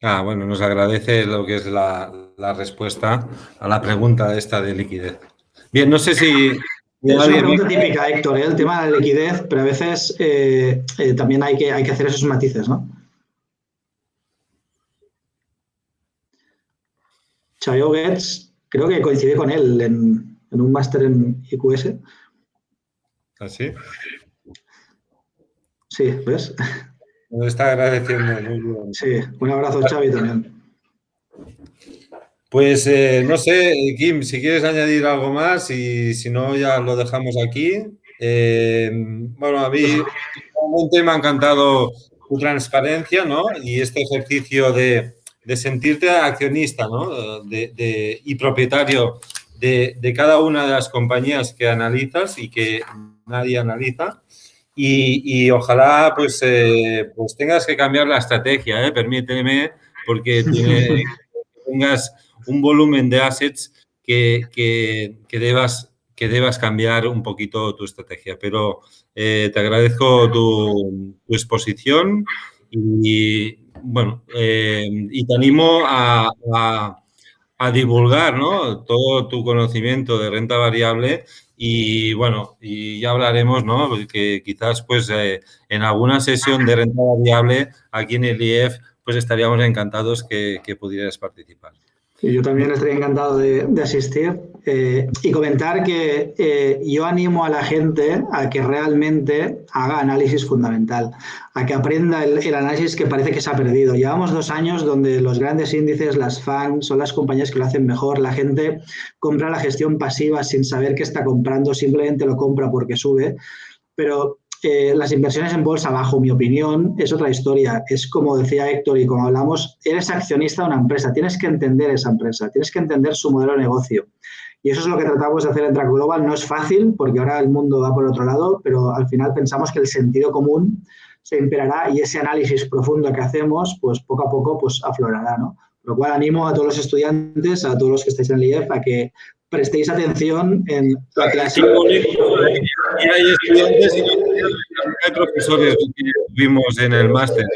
Bueno, nos agradece lo que es la respuesta a la pregunta esta de liquidez. Bien, no sé si... Es una pregunta típica, Héctor, el tema de la liquidez, pero a veces también hay que hacer esos matices, ¿no? Chayo Getz, creo que coincidí con él en un máster en IQS. ¿Ah, sí? Sí, ¿ves? Nos está agradeciendo. Muy bien. Sí, un abrazo, Xavi, también. Pues no sé, Kim, si quieres añadir algo más y si no, ya lo dejamos aquí. Bueno, a mí realmente me ha encantado tu transparencia, ¿no? Y este ejercicio de sentirte accionista, ¿no? Y propietario de cada una de las compañías que analizas y que nadie analiza. Y ojalá pues tengas que cambiar la estrategia, permíteme, porque tengas un volumen de assets que debas cambiar un poquito tu estrategia. Pero te agradezco tu exposición Y bueno, y te animo a divulgar, ¿no? Todo tu conocimiento de renta variable y bueno, y ya hablaremos, ¿no? Que quizás pues en alguna sesión de renta variable aquí en el IEF pues estaríamos encantados que pudieras participar. Y yo también estaría encantado de asistir y comentar que yo animo a la gente a que realmente haga análisis fundamental, a que aprenda el análisis que parece que se ha perdido. Llevamos 2 años donde los grandes índices, las FAN, son las compañías que lo hacen mejor. La gente compra la gestión pasiva sin saber qué está comprando, simplemente lo compra porque sube, pero las inversiones en bolsa, bajo mi opinión, es otra historia. Es como decía Héctor y como hablamos, eres accionista de una empresa, tienes que entender esa empresa, tienes que entender su modelo de negocio. Y eso es lo que tratamos de hacer en Track Global. No es fácil porque ahora el mundo va por otro lado, pero al final pensamos que el sentido común se imperará y ese análisis profundo que hacemos, pues poco a poco pues aflorará, ¿no? Por lo cual animo a todos los estudiantes, a todos los que estáis en el IEF, a que prestéis atención en la clase. Y hay estudiantes y hay profesores que vimos en el máster.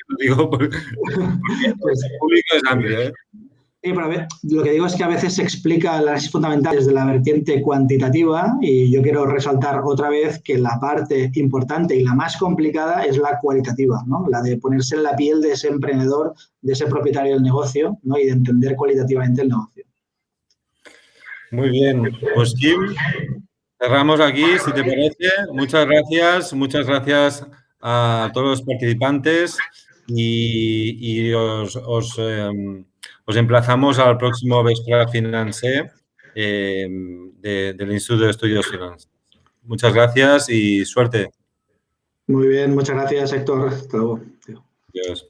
Lo digo porque el público es amplio, ¿eh? Sí, pero lo que digo es que a veces se explica el análisis fundamental desde la vertiente cuantitativa y yo quiero resaltar otra vez que la parte importante y la más complicada es la cualitativa, ¿no? La de ponerse en la piel de ese emprendedor, de ese propietario del negocio, ¿no? Y de entender cualitativamente el negocio. Muy bien, pues Kim, cerramos aquí, si te parece. Muchas gracias a todos los participantes y os emplazamos al próximo Vespre Financer del Instituto de Estudios Financieros. Muchas gracias y suerte. Muy bien, muchas gracias, Héctor. Hasta luego. Adiós.